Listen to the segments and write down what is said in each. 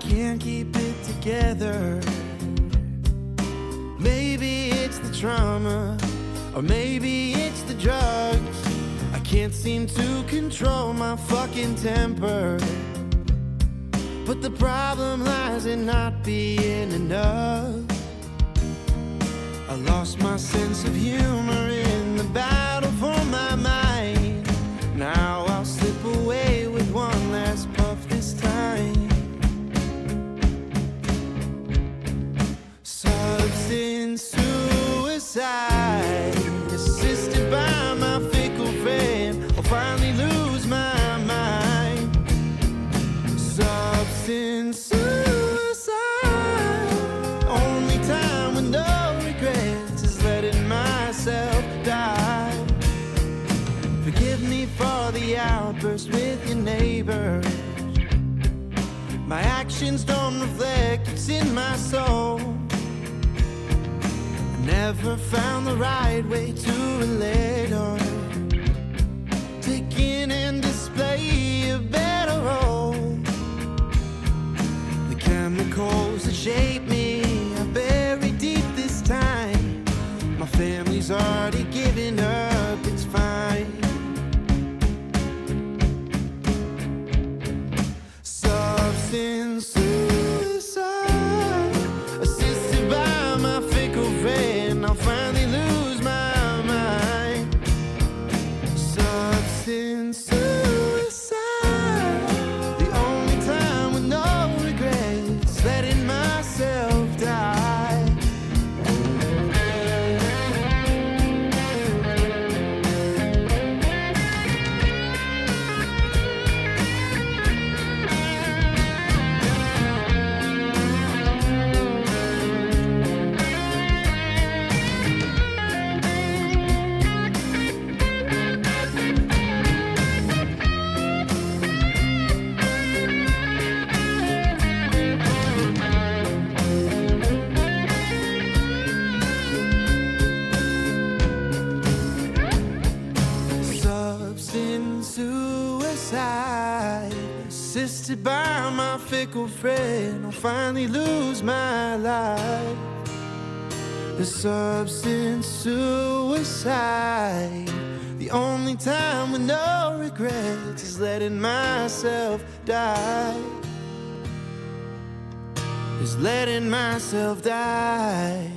can't keep it together. Maybe it's the trauma, or maybe it's the drugs. I can't seem to control my fucking temper. But the problem lies in not being enough. I lost my sense of humor in the battle for my mind. Now I'll slip away with one last puff this time. Substance suicide, assisted by my fickle friend. I'll finally lose my mind. Substance suicide, only time with no regrets is letting myself die. Forgive me for the outburst with your neighbors. My actions don't reflect what's in my soul. I never found the right way to relate or take in and display a better role. The chemicals that shape me are buried deep this time. My family's already given up, it's fine. Substance suicide, assisted by my fickle friend. I'll finally lose my mind. Substance suicide, the only time with no regrets, letting myself die. Substance suicide, assisted by my fickle friend. I'll finally lose my life. The substance suicide, the only time with no regrets is letting myself die. Is letting myself die.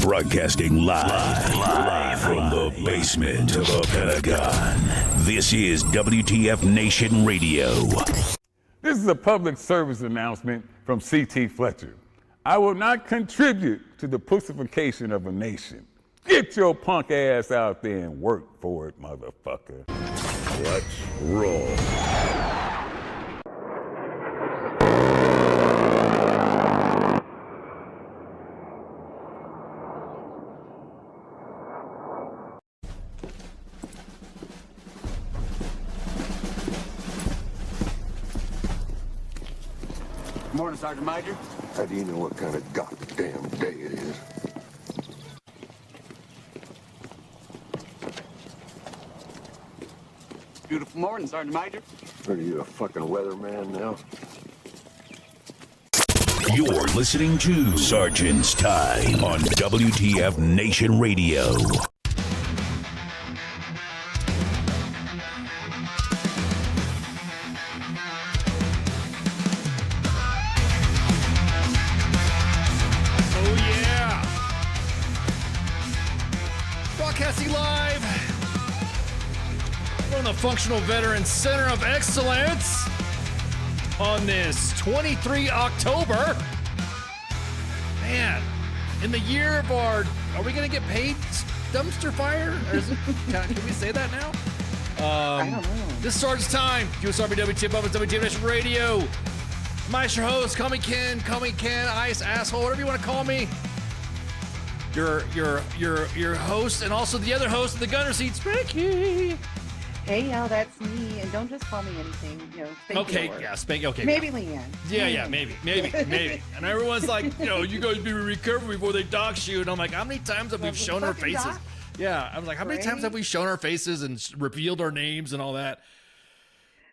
Broadcasting live from the basement of the Pentagon. This is WTF Nation Radio. This is a public service announcement from C.T. Fletcher. I will not contribute to the pussification of a nation. Get your punk ass out there and work for it, motherfucker. Let's roll. Morning, Sergeant Major. How do you know what kind of goddamn day it is? Beautiful morning, Sergeant Major. Are you a fucking weatherman now? You're listening to Sergeant's Time on WTF Nation Radio. Broadcasting live from the Functional Veteran Center of Excellence on this 23 October. Man, in the year of our, are we going to get paid dumpster fire? Or is it, can we say that now? I don't know. This is Sergeant's Time. USRB WTF up at WTF Nation Radio. I'm your host. Call me Ken, Ice, asshole, whatever you want to call me. Your host and also the other host of the gunner seat, Spanky. Hey, y'all, that's me. And don't just call me anything. You know, Spanky Okay, or yeah, Spanky. Okay, maybe Leanne. Yeah, maybe. And everyone's like, you guys be recovery before they dox you. And I'm like, how many times have we shown our faces? Doc? Yeah, I was like, how many times have we shown our faces and revealed our names and all that?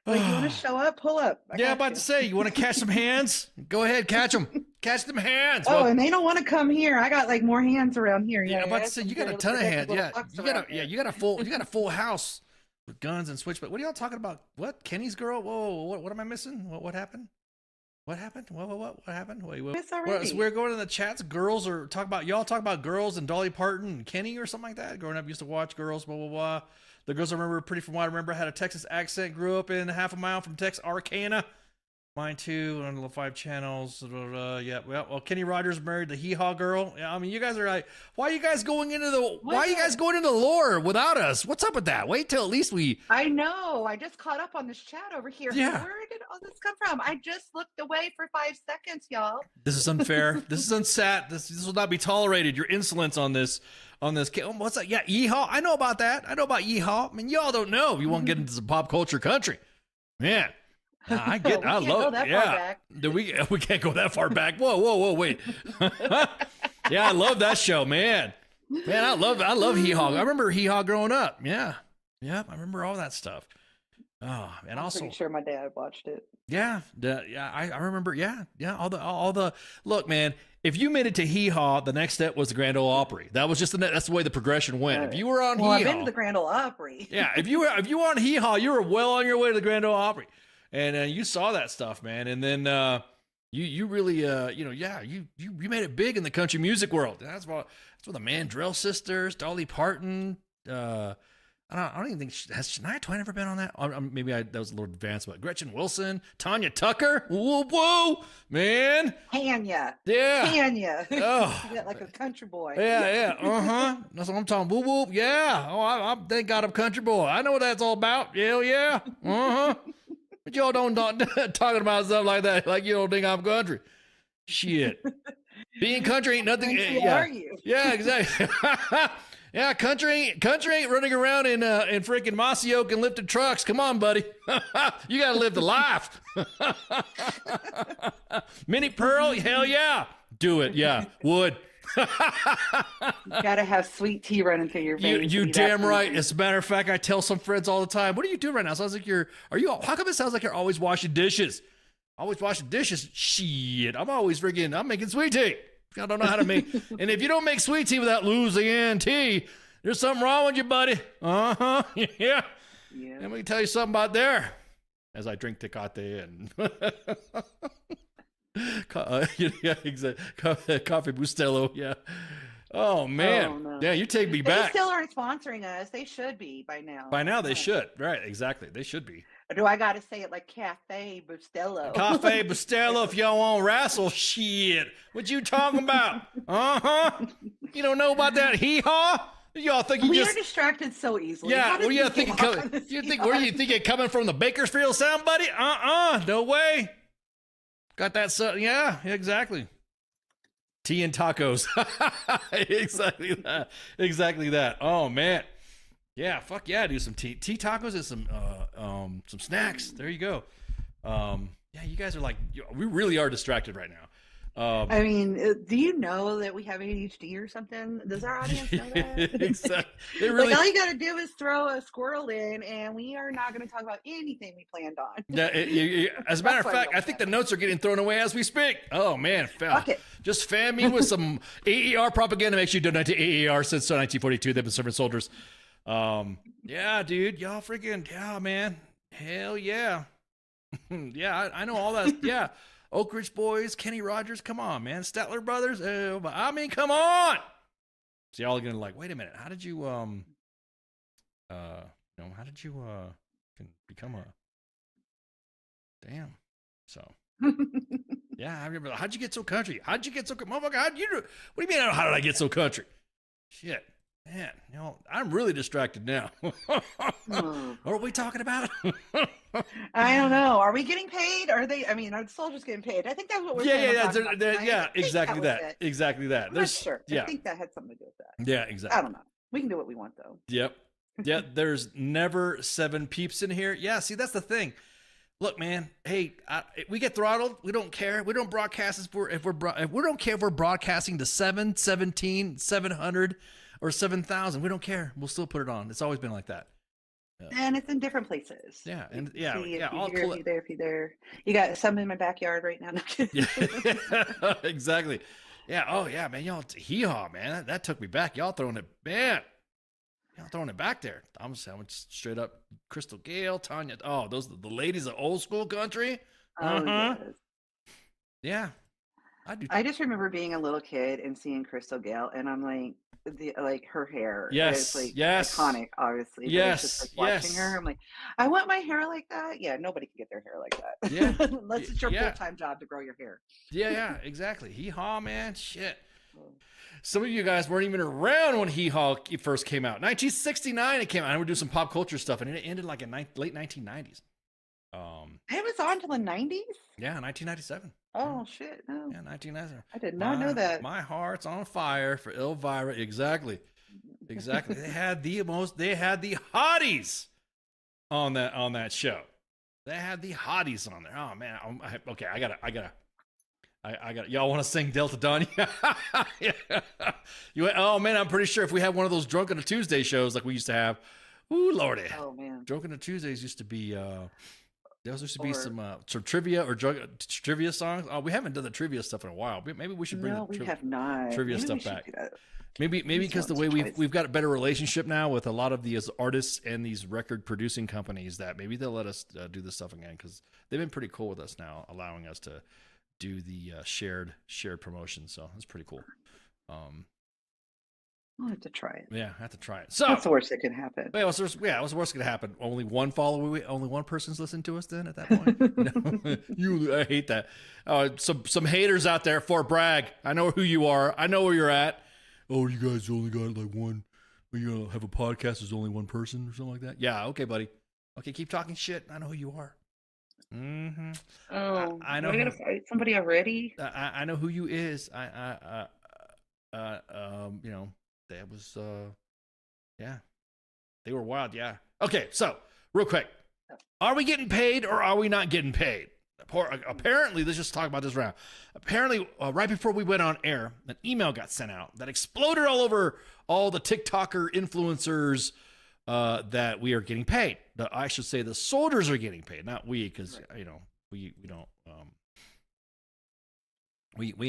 Like, you want to show up? Pull up. I'm about to say, you want to catch some hands? Go ahead, catch them. Catch them hands. Oh, and they don't want to come here. I got like more hands around here. Yeah, I'm about to say, you got a ton of hands. Yeah, you got a full house with guns and switchblades. What are y'all talking about? What? Kenny's girl? Whoa, what am I missing? What happened? What happened? What happened? Wait, Miss already. so we're going in the chats. Girls are y'all talk about girls and Dolly Parton and Kenny or something like that. Growing up, used to watch girls. Blah blah blah. The girls I remember, pretty from what I remember, had a Texas accent. Grew up in half a mile from Texarkana. Mine too, on the 5 channels. Yeah, well, Kenny Rogers married the Hee Haw girl. Yeah, I mean, you guys are like, why are you guys going into the lore without us? What's up with that? Wait till at least we. I know. I just caught up on this chat over here. Yeah. Where did all this come from? I just looked away for 5 seconds, y'all. This is unfair. This is unsat. This will not be tolerated. Your insolence on this. What's that? Yeah, Yeehaw. I know about that. I know about Yeehaw. I mean, y'all don't know. You won't get into some pop culture country, man. I get. I love. Yeah, we can't go that far back. Whoa, wait. Yeah, I love that show, man. I love Hee Haw. I remember Hee Haw growing up. Yeah, I remember all that stuff. Oh, and I'm also, pretty sure my dad watched it. Yeah, I remember. Yeah. All the look, man. If you made it to Hee Haw, the next step was the Grand Ole Opry. That was just that's the way the progression went. If you were on Hee Haw, I've been to the Grand Ole Opry. Yeah, if you were on Hee Haw, you were well on your way to the Grand Ole Opry. And you saw that stuff, man. And then you really, you made it big in the country music world. That's what the Mandrell sisters, Dolly Parton. I don't even think has Shania Twain ever been on that. Maybe that was a little advanced, but Gretchen Wilson, Tanya Tucker. Whoa, man. Tanya. Yeah. Tanya. Oh, you got like a country boy. Yeah. That's what I'm talking. Whoop whoop. Yeah. Oh, I thank God I'm country boy. I know what that's all about. Hell yeah. But y'all don't talking about stuff like that, like you don't think I'm country. Shit. Being country ain't nothing. Yeah. Are you? Yeah, exactly. Yeah, country ain't running around in freaking mossy oak and lifted trucks. Come on, buddy. You gotta live the life. Mini Pearl, hell yeah. Do it, yeah. Would. You gotta have sweet tea running through your veins. You damn right. As a matter of fact, I tell some friends all the time, what are you doing right now? Sounds like how come it sounds like you're always washing dishes? Always washing dishes? Shit. I'm making sweet tea. I don't know how to make, and if you don't make sweet tea without Louisiana tea, there's something wrong with you, buddy. Yeah. Let me tell you something about there. As I drink Tecate and yeah, exactly. Coffee Bustelo, yeah. Oh man. Oh, no. Yeah, you take me They back. still aren't sponsoring us. They should be by now. By now they should. Right, exactly. They should be. Or do I got to say it like Cafe Bustelo? Cafe Bustelo, if y'all want wrestle, shit. What you talking about? You don't know about that hee-haw? Y'all think you We just... are distracted so easily. Yeah, How did well, you we think get off on this where you think it coming from, the Bakersfield sound, buddy? No way. Got that? Yeah, exactly. Tea and tacos. Exactly that. Oh man. Yeah, fuck yeah, do some tea tacos and some snacks. There you go. Yeah, you guys are like, we really are distracted right now. I mean, do you know that we have ADHD or something? Does our audience know that? Exactly. They really, like all you got to do is throw a squirrel in, and we are not going to talk about anything we planned on. As a matter of fact, I think the notes are getting thrown away as we speak. Oh man, just fan me with some AER propaganda. Make sure you donate to AER since 1942. They've been serving soldiers. Yeah, dude, y'all freaking, yeah, man, hell yeah. Yeah, I know all that. Yeah. Oak Ridge Boys, Kenny Rogers, come on, man. Statler Brothers, I mean, come on. So y'all are gonna like, wait a minute, how did you become a damn? So yeah, I remember. How'd you get so country? Motherfucker? How'd you do? What do you mean? How did I get so country? Shit, man. I'm really distracted now. What are we talking about? I don't know. Are we getting paid? Are the soldiers getting paid? I think that's what we're Exactly that. Exactly that. I'm not sure. Yeah. I think that had something to do with that. Yeah, exactly. I don't know. We can do what we want though. Yep. Yeah, there's never 7 peeps in here. Yeah, see, that's the thing. Look, man. Hey, we get throttled. We don't care. We don't broadcast we don't care if we're broadcasting to 7, 17, 700, or 7,000. We don't care. We'll still put it on. It's always been like that. And it's in different places. Yeah, and if you I'll there. You got some in my backyard right now. Yeah, exactly. Yeah. Oh yeah, man. Y'all hee-haw, man. That took me back. Y'all throwing it, man. Y'all throwing it back there. I'm straight up Crystal Gale, Tanya. Oh, those the ladies of old school country. Yes. Yeah. I just remember being a little kid and seeing Crystal Gale, and I'm like, her hair. Yes. It's like yes. iconic, obviously. Yes. It's just like watching her. I'm like, I want my hair like that. Yeah, nobody can get their hair like that. Yeah. Unless it's your full-time job to grow your hair. Yeah, exactly. Hee-haw, man. Shit. Some of you guys weren't even around when Hee Haw first came out. 1969 it came out. And we're doing some pop culture stuff, and it ended like in late 1990s. It was on until the 90s? Yeah, 1997. Oh, shit. No. Yeah, 1997. I did not know that. My heart's on fire for Elvira. Exactly. They had the hotties on that show. They had the hotties on there. Oh man. Okay, I gotta. Y'all want to sing Delta Dawn? Yeah. Oh man, I'm pretty sure if we had one of those Drunk on a Tuesday shows like we used to have, ooh lordy. Oh man. Drunk on a Tuesdays used to be there used to be some trivia or trivia songs. Oh, we haven't done the trivia stuff in a while. Maybe we should bring we have not. trivia stuff back. Maybe because the way we've got a better relationship now with a lot of these artists and these record producing companies, that maybe they'll let us do this stuff again, because they've been pretty cool with us now, allowing us to do the shared promotion. So that's pretty cool. I'll have to try it. Yeah, I have to try it. So that's the worst that can happen. What's the worst that could happen? Only one follower, only one person's listening to us then at that point? I hate that. Some haters out there, Fort Bragg. I know who you are. I know where you're at. Oh, you guys only got like one. You have a podcast, there's only one person or something like that? Yeah, okay, buddy. Okay, keep talking shit. I know who you are. Mm-hmm. Oh, I know. Are we gonna fight somebody already? I know who you is. That was yeah, they were wild. Yeah. Okay, so real quick, are we getting paid or are we not getting paid? Apparently, let's just talk about this round. Apparently, right before we went on air, an email got sent out that exploded all over all the TikToker influencers that we are getting paid. I should say the soldiers are getting paid, not we, because we don't we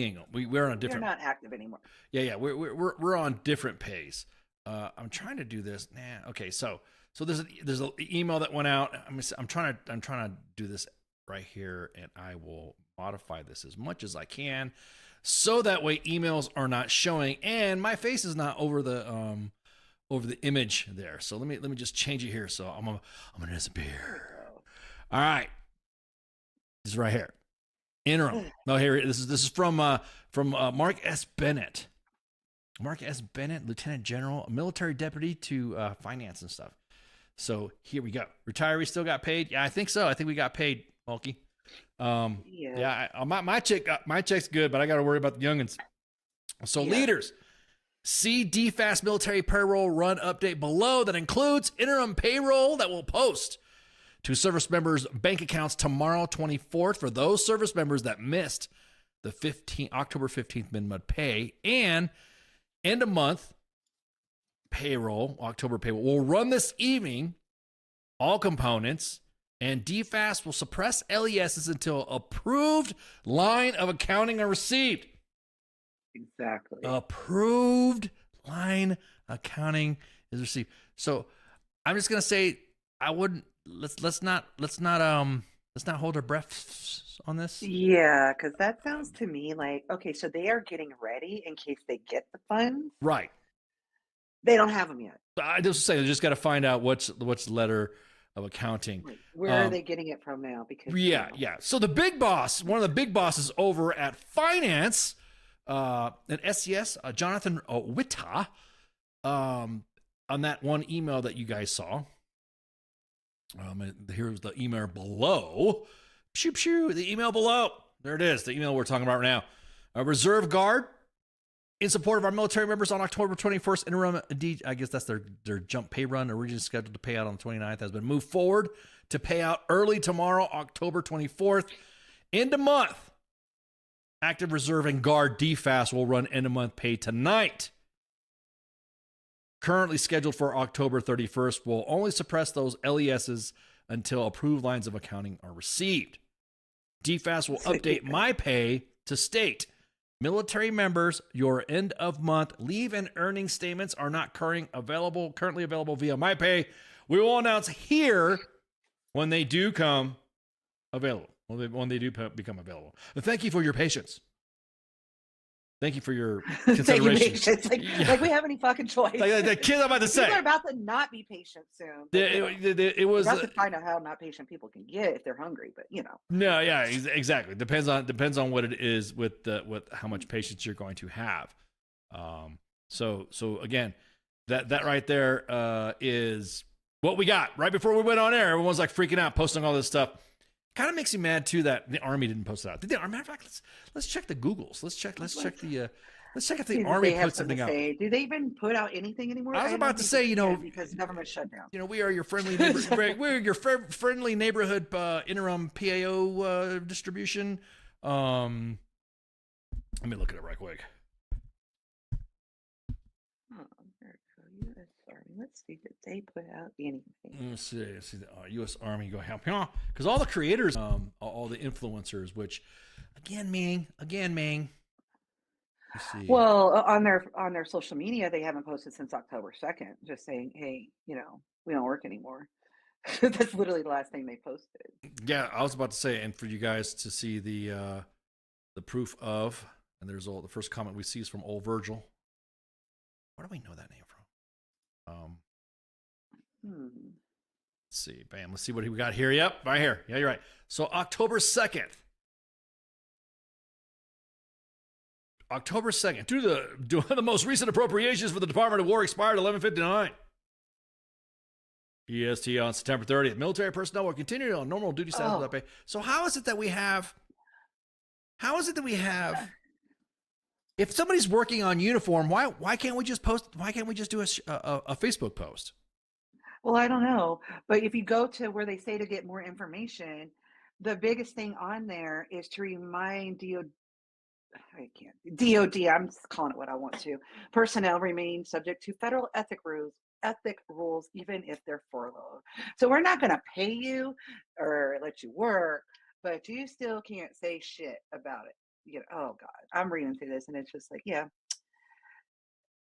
ain't we're on a different. We're not active anymore. Yeah, we're on different pays. I'm trying to do this. Okay, so there's an email that went out. I'm trying to do this right here, and I will modify this as much as I can so that way emails are not showing and my face is not over the image there. So let me just change it here. So I'm gonna disappear. All right. This is right here. Interim. No, here this is from Mark S. Bennett. Mark S. Bennett, Lieutenant General, military deputy to finance and stuff. So here we go. Retirees still got paid? Yeah, I think so. I think we got paid, Mulkey. My check's good, but I got to worry about the youngins. So leaders, see DFAS military payroll run update below that includes interim payroll that will post to service members' bank accounts tomorrow, 24th, for those service members that missed the October 15th min-mud pay, and end of month payroll, October payroll, will run this evening, all components, and DFAS will suppress LESs until approved line of accounting are received. Exactly. Approved line accounting is received. So I'm just gonna say I wouldn't let's not hold our breaths on this. Yeah, because that sounds to me like, okay, so they are getting ready in case they get the funds. Right. They don't have them yet. I just say they just got to find out what's letter of accounting. Right. Where are they getting it from now? Because yeah. So the big boss, one of the big bosses over at finance, at SCS, Jonathan Witta, on that one email that you guys saw. Here's the email below. The email below. There it is. The email we're talking about right now. A reserve guard in support of our military members on October 21st. Interim, I guess that's their jump pay run, originally scheduled to pay out on the 29th, has been moved forward to pay out early tomorrow, October 24th. End of month. Active reserve and guard DFAS will run end of month pay tonight. Currently scheduled for October 31st, will only suppress those LESs until approved lines of accounting are received. DFAS will update my pay to state military members, your end of month leave and earning statements are not currently available via my pay. We will announce here when they do come available, when they do become available. But thank you for your patience. Thank you for your consideration. Like we have any fucking choice. Like the kid I'm about to say. People are about to not be patient soon. It was. You have to find out how not patient people can get if they're hungry, but you know. No, yeah, exactly. Depends on what it is with how much patience you're going to have. So again, that right there is what we got right before we went on air. Everyone's like freaking out, posting all this stuff. Kind of makes me mad too that the Army didn't post it out. Did the Army? Matter of fact, let's check the Googles. Let's check if the Army put something out. Do they even put out anything anymore? I was about to say, because government shutdown. We are your friendly friendly neighborhood interim PAO distribution. Let me look at it right quick. U.S. Army. Let's see, did they put out anything? Let's see the U.S. Army go help because all the creators, all the influencers, which again, Ming. Well, on their social media, they haven't posted since October 2nd, just saying, hey, we don't work anymore. That's literally the last thing they posted. Yeah, I was about to say, and for you guys to see the proof of, and there's the first comment we see is from old Virgil. Where do we know that name from? Let's see. Bam. Let's see what we got here. Yep, right here. Yeah, you're right. So October 2nd. Due to the most recent appropriations for the Department of War expired 11/59. EST on September 30th. Military personnel will continue on normal duty status without pay. So how is it that we have? If somebody's working on uniform, why can't we just post? Why can't we just do a Facebook post? Well, I don't know, but if you go to where they say to get more information, the biggest thing on there is to remind DOD, I'm calling it what I want to. Personnel remain subject to federal ethic rules, even if they're furloughed. So we're not going to pay you or let you work, but you still can't say shit about it. Oh God, I'm reading through this and it's just like, yeah.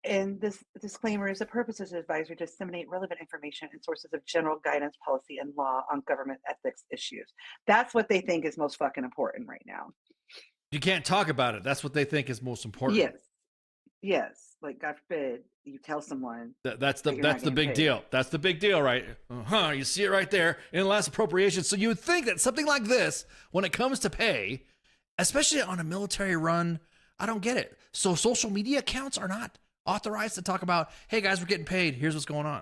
And this disclaimer is the purpose of this advisory to disseminate relevant information and sources of general guidance, policy, and law on government ethics issues. That's what they think is most fucking important right now. You can't talk about it. That's what they think is most important. Yes. Like, God forbid you tell someone. That's that you're not the getting big paid. deal. That's the big deal, right? You see it right there in the last appropriation. So you would think that something like this, when it comes to pay, especially on a military run, I don't get it. So social media accounts are not authorized to talk about, hey guys, we're getting paid. Here's what's going on.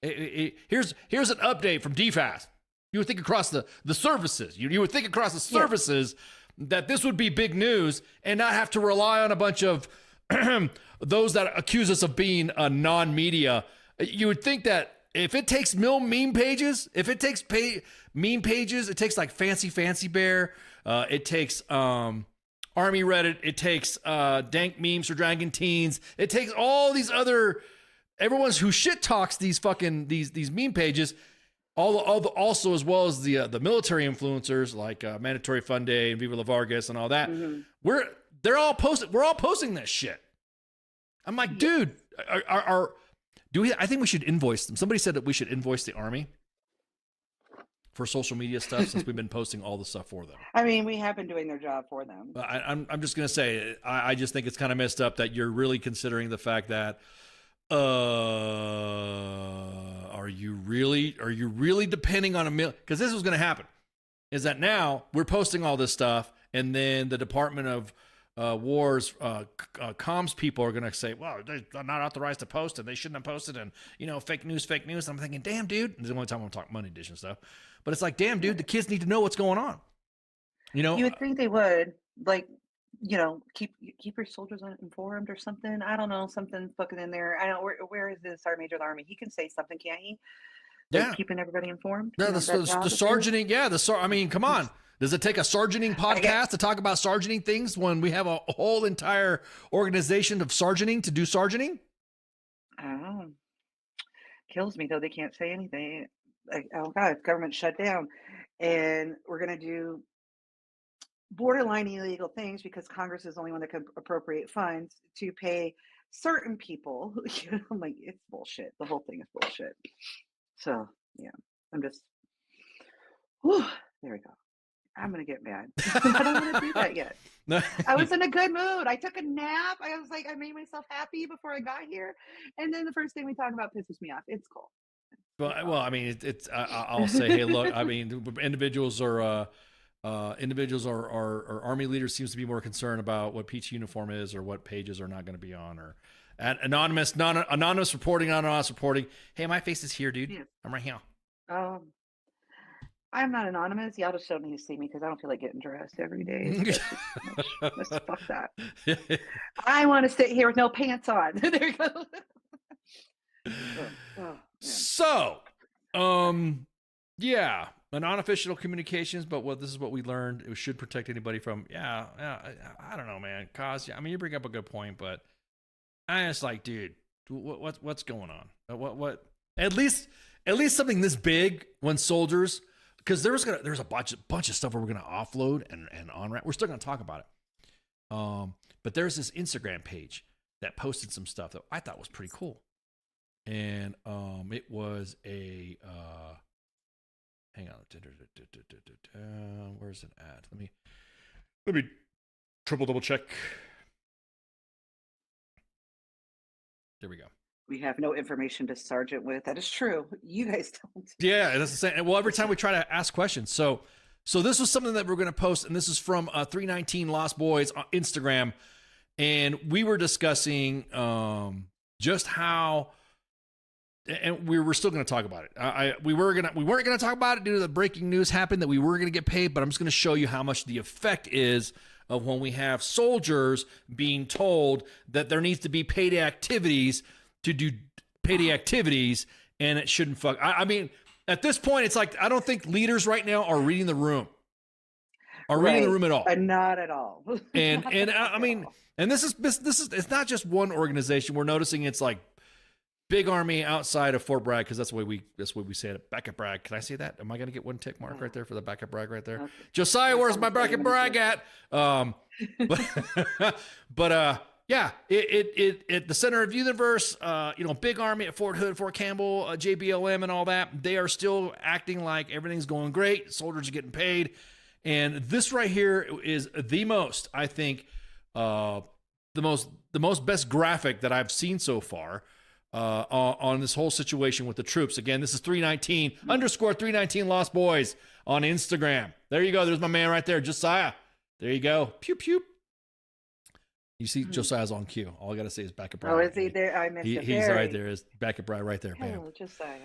Here's an update from DFAS. You would think across the services. You would think across the services that this would be big news and not have to rely on a bunch of those that accuse us of being a non-media. You would think that if it takes meme pages, if it takes meme pages, it takes like Fancy Bear, it takes Army Reddit, it takes dank memes for Dragon Teens, it takes all these other everyone's who shit talks these fucking these meme pages, also as well as the military influencers like Mandatory Fun Day and Viva La Vargas and all that. Mm-hmm. We're all posting this shit. I'm like, dude, I think we should invoice them. Somebody said that we should invoice the Army for social media stuff since we've been posting all the stuff for them. I mean, we have been doing their job for them. I'm just gonna say, I just think it's kind of messed up that you're really considering the fact that, are you really depending on because this was gonna happen, is that now we're posting all this stuff and then the Department of War's comms people are going to say, well, they're not authorized to post and they shouldn't have posted, and fake news. I'm thinking, damn, dude. This is the only time I'm talking Money Edition stuff, but it's like, damn, dude, the kids need to know what's going on. You would think they would, like, keep your soldiers informed or something. I don't know, something fucking in there. I don't. Where is the Sergeant Major of the Army? He can say something, can't he? Like, keeping everybody informed. Yeah, the sergeanting. Yeah, I mean, come on. Does it take a sergeanting podcast to talk about sergeanting things when we have a whole entire organization of sergeanting to do sergeanting? I don't know. Kills me though. They can't say anything. Like, oh God, government shut down, and we're gonna do borderline illegal things because Congress is the only one that can appropriate funds to pay certain people. I'm like, it's bullshit. The whole thing is bullshit. So yeah, I'm just. Whew, there we go. I'm gonna get mad. I don't want to do that yet. I was in a good mood. I took a nap. I was like, I made myself happy before I got here, and then the first thing we talk about pisses me off. It's cool. Well, I mean, I'll say, hey, look, I mean, individuals are Army leaders seems to be more concerned about what peach uniform is or what pages are not going to be on, or anonymous reporting, anonymous reporting. Hey, my face is here, dude. Yeah. I'm right here. I'm not anonymous. Y'all just don't need to see me because I don't feel like getting dressed every day. Let's fuck that. I want to sit here with no pants on. There you go. So, yeah, unofficial communications, but this is what we learned. It should protect anybody from, I don't know, man. I mean, you bring up a good point, but I just like, dude, what's going on? What? At least something this big when soldiers. Because there's a bunch of stuff where we're gonna offload and on ramp. We're still gonna talk about it. But there's this Instagram page that posted some stuff that I thought was pretty cool, and it was a hang on, where's it at? Let me double check. There we go. We have no information to sergeant with. That is true. You guys don't. Yeah, that's the same. Well, every time we try to ask questions. So this was something that we're going to post, and this is from 319 Lost Boys on Instagram, and we were discussing just how, and we were still going to talk about it. We weren't going to talk about it due to the breaking news happened that we were going to get paid, but I'm just going to show you how much the effect is of when we have soldiers being told that there needs to be paid activities to do payday activities, and it shouldn't fuck. I mean, at this point, it's like I don't think leaders right now are reading the room. Reading the room at all. Not at all. And I mean, and this is it's not just one organization. We're noticing it's like big Army outside of Fort Bragg, because that's the way we say it. Back at Bragg. Can I say that? Am I gonna get one tick mark right there for the back at Bragg right there? Okay. Josiah, where's my back at Bragg at? Yeah, it the center of the universe, big Army at Fort Hood, Fort Campbell, JBLM and all that, they are still acting like everything's going great. Soldiers are getting paid. And this right here is the most, I think, the most best graphic that I've seen so far on this whole situation with the troops. Again, this is 319_319 Lost Boys on Instagram. There you go. There's my man right there, Josiah. There you go. Pew pew. You see, Josiah's on cue. All I got to say is backup. Oh, is he there? I missed it. He's right there. Is backup right there. Bam. Oh, Josiah.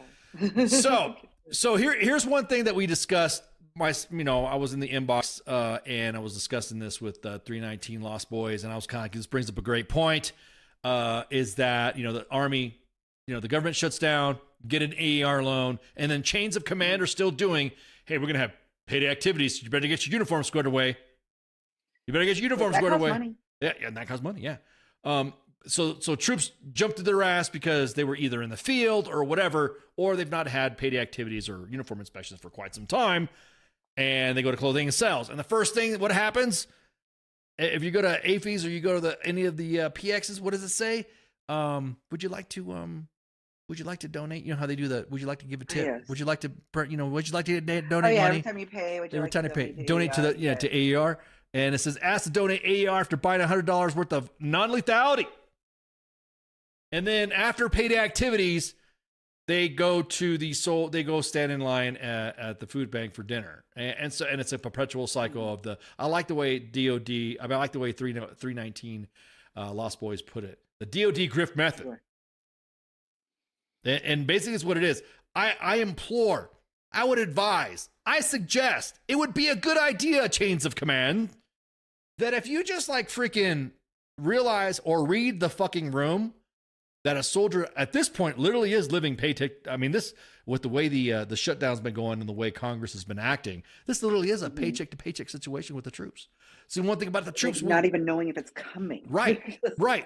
So here's one thing that we discussed. I was in the inbox and I was discussing this with 319 Lost Boys, and I was kind of like, this brings up a great point. Is that the Army, the government shuts down, get an AER loan, and then chains of command are still doing. Hey, we're gonna have payday activities. You better get your uniform squared away. Money. Yeah, and that costs money. Yeah. So troops jumped to their ass because they were either in the field or whatever, or they've not had payday activities or uniform inspections for quite some time, and they go to clothing and sales. And the first thing, what happens if you go to AFES or you go to any of the PXs? What does it say? Would you like to donate? You know how they do that. Would you like to give a tip? Yes. Would you like to, would you like to donate money? Every time you pay, every time you pay, donate to to AER. And it says, ask to donate AER after buying $100 worth of non-lethality. And then after payday activities, they go stand in line at the food bank for dinner. And it's a perpetual cycle of I like the way I like the way 319 Lost Boys put it. The DOD grift method. Sure. And basically it's what it is. I implore, I would advise, I suggest, it would be a good idea, chains of command, that if you just freaking realize or read the fucking room, that a soldier at this point literally is living paycheck. I mean, this, with the way the shutdown's been going and the way Congress has been acting, this literally is a paycheck to paycheck situation with the troops. See, one thing about the troops, not even knowing if it's coming. Right.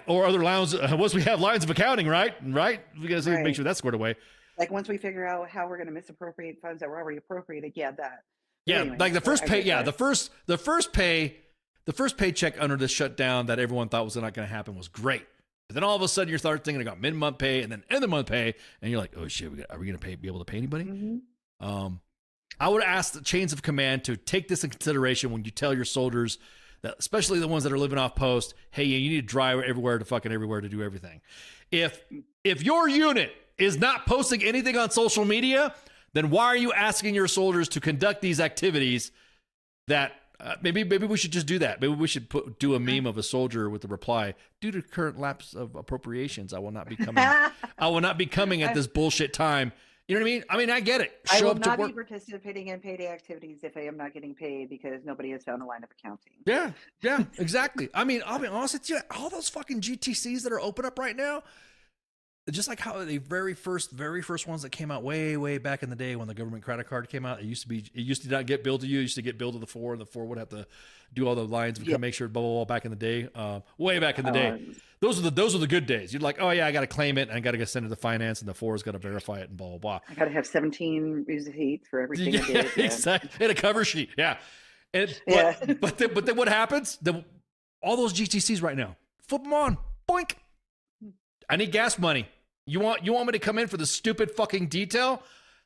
Or other lines. Once we have lines of accounting, right, we got to make sure that's squared away. Like once we figure out how we're going to misappropriate funds that were already appropriated, that. Yeah, anyway, like the first pay. Yeah, the first paycheck under the shutdown that everyone thought was not going to happen was great. But then all of a sudden you start thinking about mid-month pay and then end-of-month pay, and you're like, oh shit, are we going to be able to pay anybody? Mm-hmm. I would ask the chains of command to take this in consideration when you tell your soldiers, that, especially the ones that are living off post, hey, you need to drive everywhere to do everything. If your unit is not posting anything on social media, then why are you asking your soldiers to conduct these activities that maybe we should just do that. Maybe we should do a meme of a soldier with the reply, due to current lapse of appropriations, I will not be coming at this bullshit time. You know what I mean? I mean, I get it. I will not be participating in payday activities if I am not getting paid because nobody has found a line of accounting. Yeah, exactly. I mean, I'll be honest with you, all those fucking GTCs that are open up right now, just like how the very first ones that came out way back in the day when the government credit card came out, it used to not get billed to you. It used to get billed to the 4, and the 4 would have to do all the lines and make sure blah, blah, blah back in the day. Way back in the day. Those are the good days. You're like, oh yeah, I got to claim it and I got to send it to finance, and the 4's got to verify it and blah, blah, blah. I got to have 17 receipts for everything I did. Yeah. Exactly. And a cover sheet. Yeah. But then what happens? All those GTCs right now, flip them on. Boink. I need gas money. You want me to come in for the stupid fucking detail?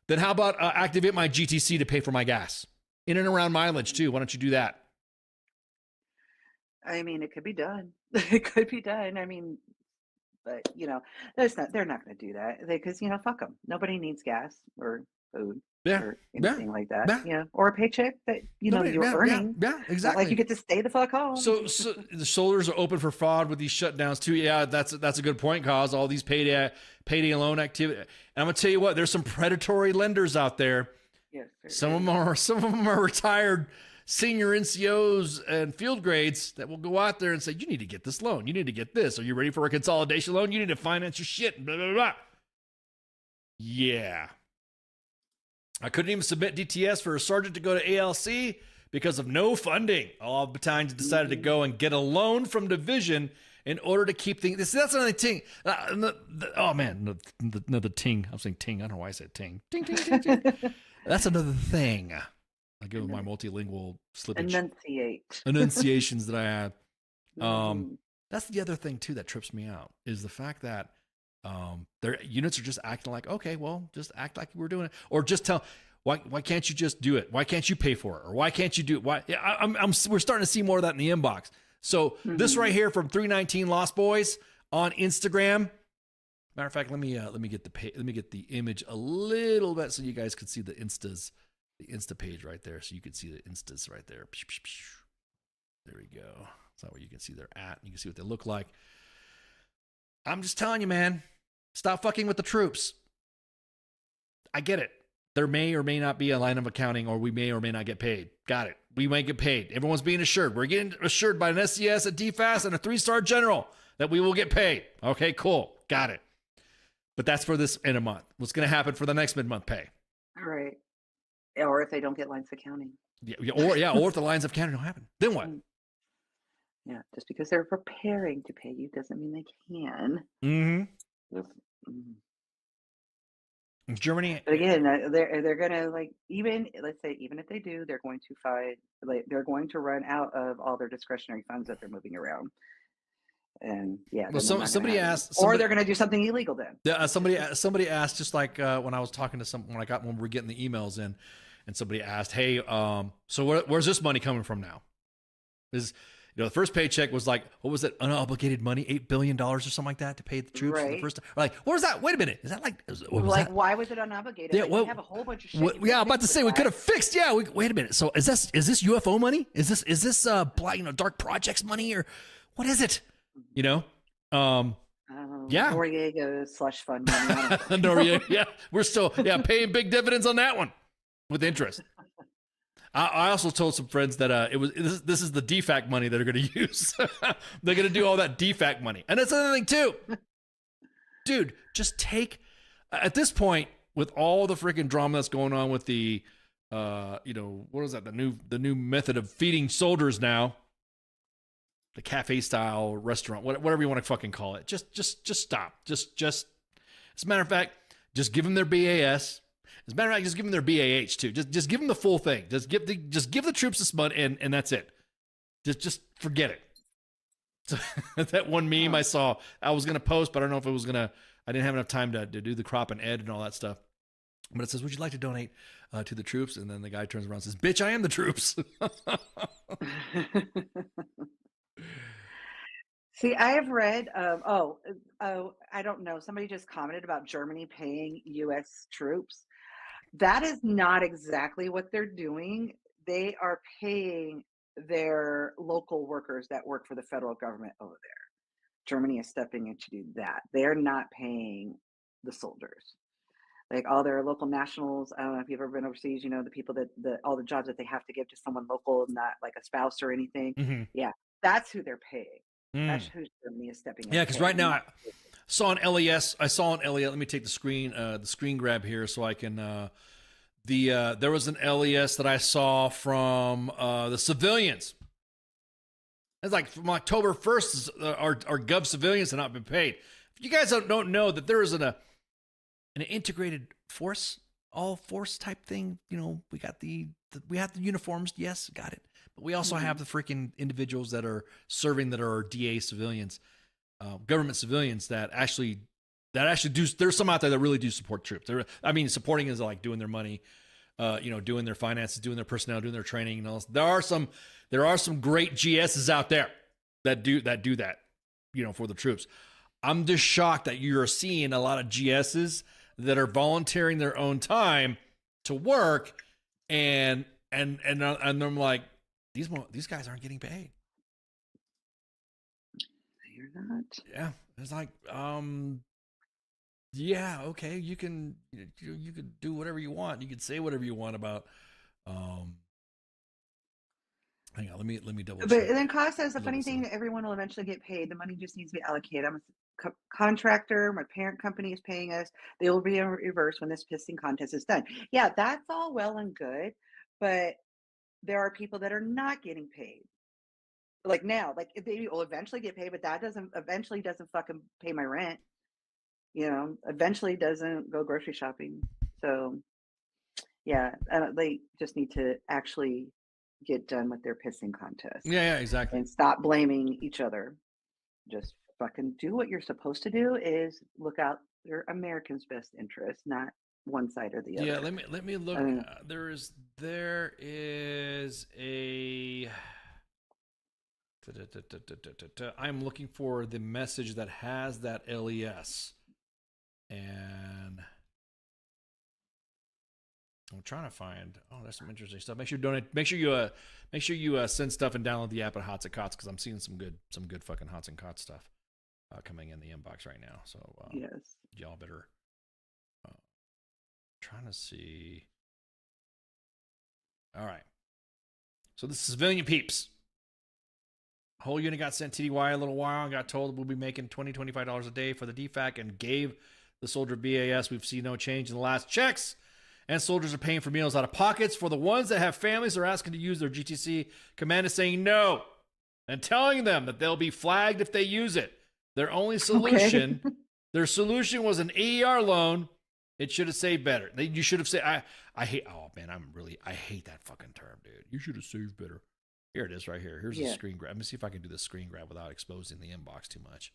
Then how about activate my GTC to pay for my gas? In and around mileage too. Why don't you do that? I mean, it could be done. It could be done. I mean, but they're not going to do that because fuck them. Nobody needs gas or food or anything like that. Or a paycheck that you're earning. Yeah, exactly. Like you get to stay the fuck home. So the soldiers are open for fraud with these shutdowns too. Yeah, that's a good point, cause all these payday loan activity. And I'm gonna tell you what, there's some predatory lenders out there. Yes, some of them are retired senior NCOs and field grades that will go out there and say, you need to get this loan. You need to get this. Are you ready for a consolidation loan? You need to finance your shit. Blah, blah, blah. Yeah. I couldn't even submit DTS for a sergeant to go to ALC because of no funding. All battalions decided to go and get a loan from division in order to keep things. That's another ting. Oh man, another ting. I'm saying ting. I don't know why I said ting. Ting, ting, ting, ting. That's another thing. I give my multilingual slippage. Enunciations that I had. That's the other thing too that trips me out is the fact that their units are just acting like, okay, well, just act like we're doing it, or just tell. Why can't you just do it? Why can't you pay for it? Or why can't you do it? Why? Yeah, we're starting to see more of that in the inbox. So this right here from 319 Lost Boys on Instagram. Matter of fact, let me get the image a little bit so you guys can see the Insta page right there. So you can see the Instas right there. There we go. So that way you can see their at. You can see what they look like. I'm just telling you, man, stop fucking with the troops. I get it. There may or may not be a line of accounting, or we may or may not get paid. Got it. We might get paid. Everyone's being assured. We're getting assured by an SCS, a DFAS, and a 3-star general that we will get paid. Okay, cool. Got it. But that's for this in a month. What's going to happen for the next mid-month pay? All right. Or if they don't get lines of accounting. Or if the lines of accounting don't happen. Then what? Yeah, just because they're preparing to pay you doesn't mean they can. Mm-hmm. Germany. But again, they're gonna even if they do, they're going to find they're going to run out of all their discretionary funds that they're moving around. And yeah, well, somebody asked, or they're going to do something illegal then. Yeah, somebody asked, just like when I was talking to when we were getting the emails in, and somebody asked, hey, so where's this money coming from now? Is the first paycheck was like, what was it, unobligated money, $8 billion or something like that to pay the troops for the first time? Like, what was that? Wait a minute, is that like, why was it unobligated? Yeah, we have a whole bunch of shit. I'm about to say we could have fixed. Yeah, wait a minute. So is this UFO money? Is this dark projects money, or what is it? Yeah. Noriega slush fund money. Noriega, yeah. We're still paying big dividends on that one with interest. I also told some friends that this is the DFAC money that are going to use. They're going to do all that DFAC money. And that's another thing too. Dude, just take at this point, with all the freaking drama that's going on with the what is that? The new method of feeding soldiers now. The cafe style restaurant, whatever you want to fucking call it. Just stop. Just as a matter of fact, just give them their BAS. As a matter of fact, just give them their BAH too. Just give them the full thing. Just give the troops this money, and that's it. Just forget it. So, that one meme I saw, I was gonna post, but I don't know if it was gonna. I didn't have enough time to do the crop and ed and all that stuff. But it says, "Would you like to donate to the troops?" And then the guy turns around and says, "Bitch, I am the troops." See, I have read I don't know. Somebody just commented about Germany paying U.S. troops. That is not exactly what they're doing. They are paying their local workers that work for the federal government over there. Germany is stepping in to do that. They're not paying the soldiers. Like all their local nationals. I don't know if you've ever been overseas, the people that all the jobs that they have to give to someone local, not like a spouse or anything. Mm-hmm. Yeah, that's who they're paying. That's who Germany is stepping in. Yeah, because right now I saw an LES. Let me take the screen grab here so I can. There was an LES that I saw from the civilians. It's like from October 1st, our Gov civilians have not been paid. If you guys don't know that there is an integrated force, all force type thing. We got we have the uniforms. Yes, got it. But we also have the freaking individuals that are serving, that are DA civilians, government civilians that actually do. There's some out there that really do support troops. Supporting is like doing their money, doing their finances, doing their personnel, doing their training, and all this. There are some great GSs out there that do that, for the troops. I'm just shocked that you're seeing a lot of GSs that are volunteering their own time to work, and I'm like, these guys aren't getting paid. They're not. Yeah, it's like, yeah, okay, you can do whatever you want. You can say whatever you want about. Hang on, let me double check. But then Cost says the funny thing that everyone will eventually get paid. The money just needs to be allocated. I'm a contractor. My parent company is paying us. They will be in reverse when this pissing contest is done. Yeah, that's all well and good, but there are people that are not getting paid. Like now, like they will eventually get paid, but that doesn't fucking pay my rent. Eventually doesn't go grocery shopping. So yeah, they just need to actually get done with their pissing contest. Yeah, exactly. And stop blaming each other. Just fucking do what you're supposed to do, is look out your Americans' best interest, not one side or the other. Yeah, let me look. There is a. I'm looking for the message that has that LES, and I'm trying to find. Oh, there's some interesting stuff. Make sure you donate. Make sure you send stuff and download the app at Hots and Cots, because I'm seeing some good fucking Hots and Cots stuff coming in the inbox right now. So yes, y'all better. Trying to see. All right. So this is civilian peeps. Whole unit got sent TDY a little while and got told we'll be making $20, $25 a day for the DFAC, and gave the soldier BAS. We've seen no change in the last checks, and soldiers are paying for meals out of pockets. For the ones that have families, they're asking to use their GTC. Command is saying no and telling them that they'll be flagged if they use it. Their only solution, their solution was an AER loan. It should have saved better. You should have said, I hate, oh man, I hate that fucking term, dude. You should have saved better. Here it is right here. Here's a screen grab. Let me see if I can do the screen grab without exposing the inbox too much.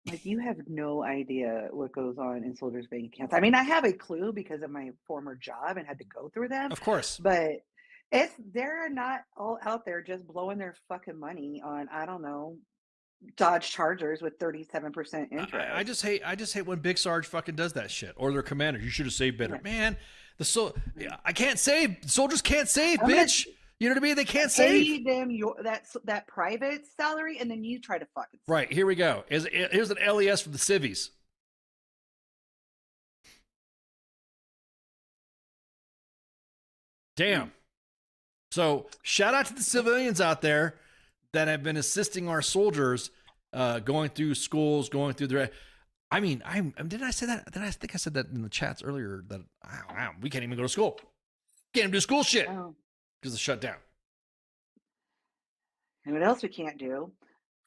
Like, you have no idea what goes on in soldiers' bank accounts. I mean, I have a clue because of my former job and had to go through them. Of course. But they're not all out there just blowing their fucking money on, I don't know, Dodge Chargers with 37% interest. I just hate when Big Sarge fucking does that shit, or their commander. You should have saved better, man. I can't save. Soldiers can't save, bitch. You know what I mean? They can't save. Pay them that private salary, and then you try to fucking save. Right, here we go. Here's an LES from the civvies. Damn. So shout out to the civilians out there that have been assisting our soldiers going through schools, going through their. I mean, didn't I say that? I think I said that in the chats earlier that we can't even go to school. Can't even do school shit because it's shut down. And what else we can't do?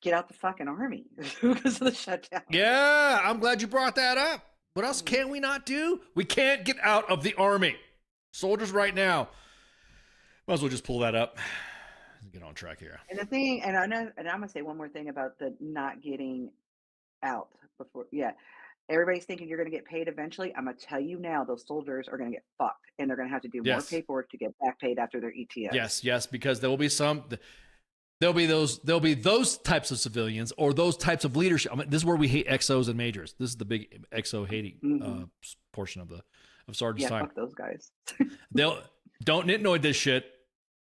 Get out the fucking army because of the shutdown. Yeah, I'm glad you brought that up. What else can we not do? We can't get out of the army. Soldiers right now. Might as well just pull that up. Get on track here. And the thing, and I'm gonna say one more thing about the not getting out before. Yeah, everybody's thinking you're gonna get paid eventually. I'm gonna tell you now, those soldiers are gonna get fucked, and they're gonna have to do more paperwork to get back paid after their ETS. Yes, because there will be there'll be those types of civilians or those types of leadership. I mean, this is where we hate XOs and majors. This is the big XO hating portion of sergeant's time. Fuck those guys. Don't nitnoid this shit.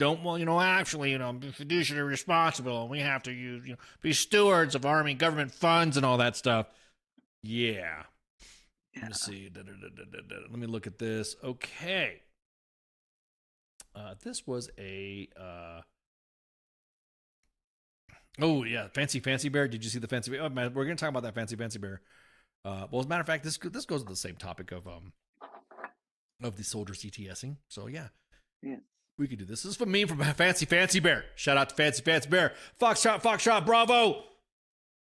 Actually, be fiduciary responsible. We have to be stewards of Army government funds and all that stuff. Yeah. Let me see. Let me look at this. Okay. This was a. Oh yeah, fancy bear. Did you see the fancy bear? Oh, man, we're gonna talk about that fancy bear. Well, as a matter of fact, this goes to the same topic of the soldiers ETSing. So yeah. We could do this. This is from me from Fancy Bear. Shout out to Fancy Bear. Foxtrot, bravo.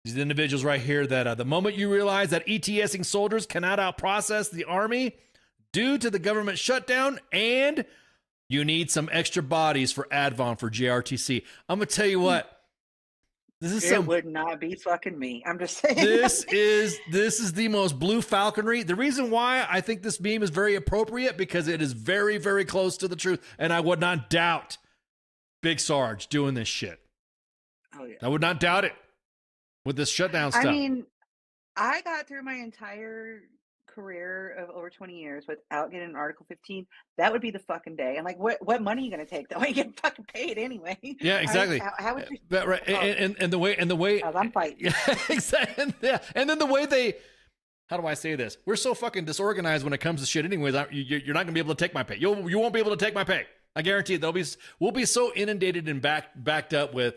These are the individuals right here that the moment you realize that ETSing soldiers cannot outprocess the Army due to the government shutdown, and you need some extra bodies for Advon for JRTC. I'm going to tell you what. It would not be fucking me. I'm just saying. This is the most blue falconry. The reason why I think this meme is very appropriate because it is very, very close to the truth, and I would not doubt Big Sarge doing this shit. Oh yeah, I would not doubt it with this shutdown stuff. I mean, I got through my entire career of over 20 years without getting an Article 15. That would be the fucking day. And like, what money are you gonna take? That way you get fucking paid anyway. Yeah, exactly. How would you? Right. And the way I'm fighting. Yeah, exactly. Yeah. And then the way they. How do I say this? We're so fucking disorganized when it comes to shit. Anyways, you're not gonna be able to take my pay. You won't be able to take my pay. I guarantee you. We'll be so inundated and backed up with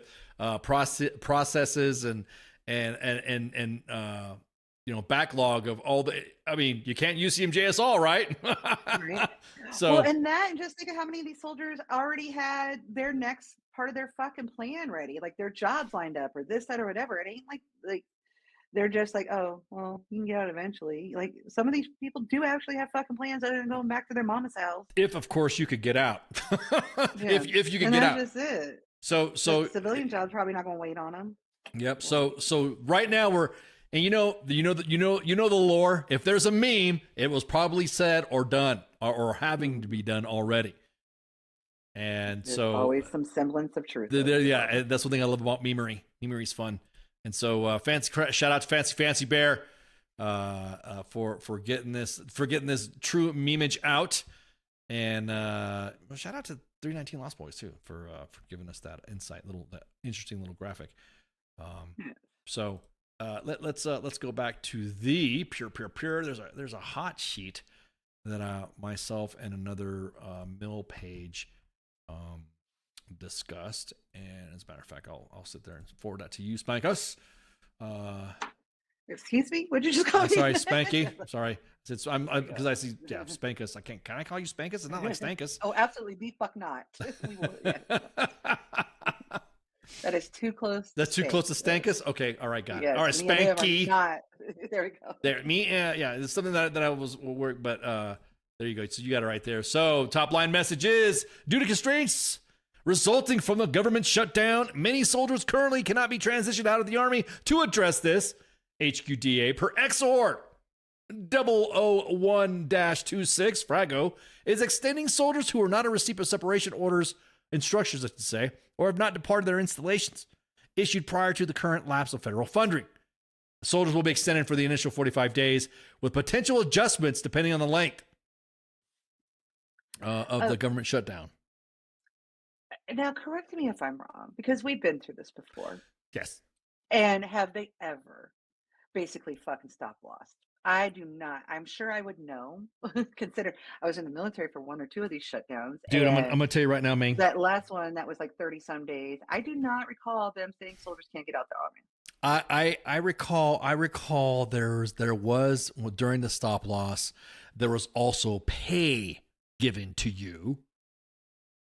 processes and backlog of all the. I mean, you can't use CMJS right? Right. So, well, and just think of how many of these soldiers already had their next part of their fucking plan ready, like their jobs lined up or this, that, or whatever. It ain't like they're just like, oh, well, you can get out eventually. Like some of these people do actually have fucking plans other than going back to their mama's house. If of course you could get out. Yeah. if you could get out. That's just it. So the civilian job's probably not going to wait on them. Yep. So right now And you know the lore. If there's a meme, it was probably said or done or having to be done already. And There's so always some semblance of truth. yeah, that's one thing I love about memery. Memery's fun. And so shout out to Fancy Bear for getting this true memeage out. And shout out to 319 Lost Boys too for giving us that insight, that interesting little graphic. So let's go back to the pure. There's a hot sheet that myself and another mill page discussed, and as a matter of fact, I'll sit there and forward that to you, Spankus. Excuse me, what'd you just call me? Sorry, Spanky. Sorry, I'm because I see Spankus. Can I call you Spankus? It's not like Stankus. Oh, absolutely, the fuck not. We will, yeah. That is too close. That's too close to Stankus. Okay, all right, got it. Yes, All right, Spanky. There we go. There, me, yeah, it's something that I was work, but there you go. So you got it right there. So top line message is: due to constraints resulting from the government shutdown, many soldiers currently cannot be transitioned out of the Army. To address this, HQDA per XOR 001-26 Frago is extending soldiers who are not in receipt of separation orders, instructions, I should say, or have not departed their installations issued prior to the current lapse of federal funding. Soldiers will be extended for the initial 45 days with potential adjustments depending on the length of the government shutdown. Now, correct me if I'm wrong, because we've been through this before. Yes. And have they ever basically fucking stop loss? I do not. I'm sure I would know. Consider I was in the military for one or two of these shutdowns. Dude, I'm gonna tell you right now, man. That last one, that was like 30 some days. I do not recall them saying soldiers can't get out the Army. I recall there was during the stop loss, there was also pay given to you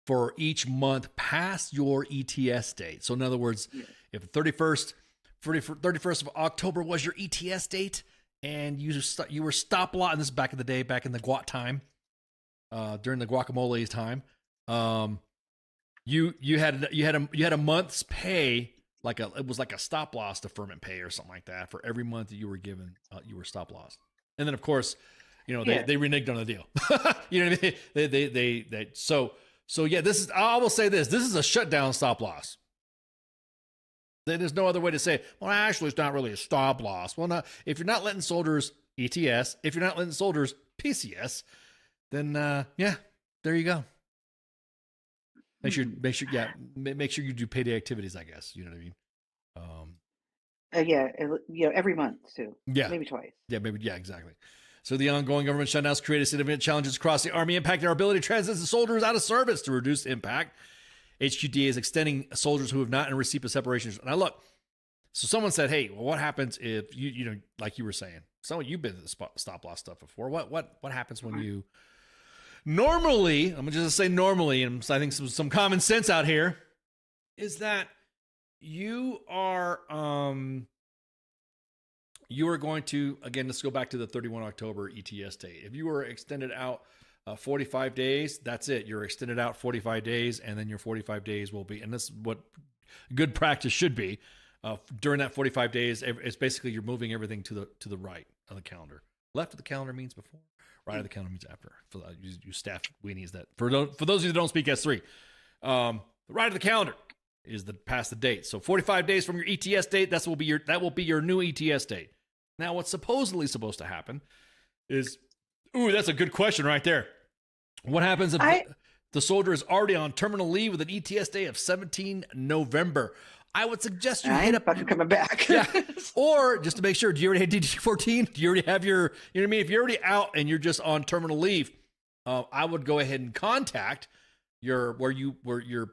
for each month past your ETS date. So in other words, if 31st of October was your ETS date and you were stop loss, and this is back in the day, back in the guac time, during the guacamole's time, you had a month's pay. It was like a stop loss deferment pay or something like that for every month that you were given, you were stop loss. And then of course, they reneged on the deal. You know what I mean? So yeah, I will say this is a shutdown stop loss. There's no other way to say it. Well, actually it's not really a stop loss. Well, not if you're not letting soldiers ETS, if you're not letting soldiers PCS, then yeah, there you go. Make sure you do payday activities, I guess. You know what I mean? Every month too. Yeah. Maybe twice. Yeah, exactly. So the ongoing government shutdowns created significant challenges across the Army, impacting our ability to transit soldiers out of service. To reduce impact, HQDA is extending soldiers who have not in receipt of separation. Now look, so someone said, hey, well, what happens if you like you were saying, you've been to the stop loss stuff before. What happens when you normally, I'm just say normally, and I think some common sense out here is that you are going to, again, let's go back to the 31 October ETS date. If you were extended out 45 days, that's it. You're extended out 45 days, and then your 45 days will be, and this is what good practice should be. During that 45 days, it's basically you're moving everything to the right of the calendar. Left of the calendar means before. Right of the calendar means after. For you staff weenies that for those of you that don't speak S3, the right of the calendar is past the date. So 45 days from your ETS date, that will be your new ETS date. Now, what's supposedly supposed to happen is, that's a good question right there. What happens if the soldier is already on terminal leave with an ETS date of 17 November? I would suggest you hit up coming back. Yeah. Or just to make sure, do you already have DD-14? Do you already have your, you know what I mean? If you're already out and you're just on terminal leave, I would go ahead and contact your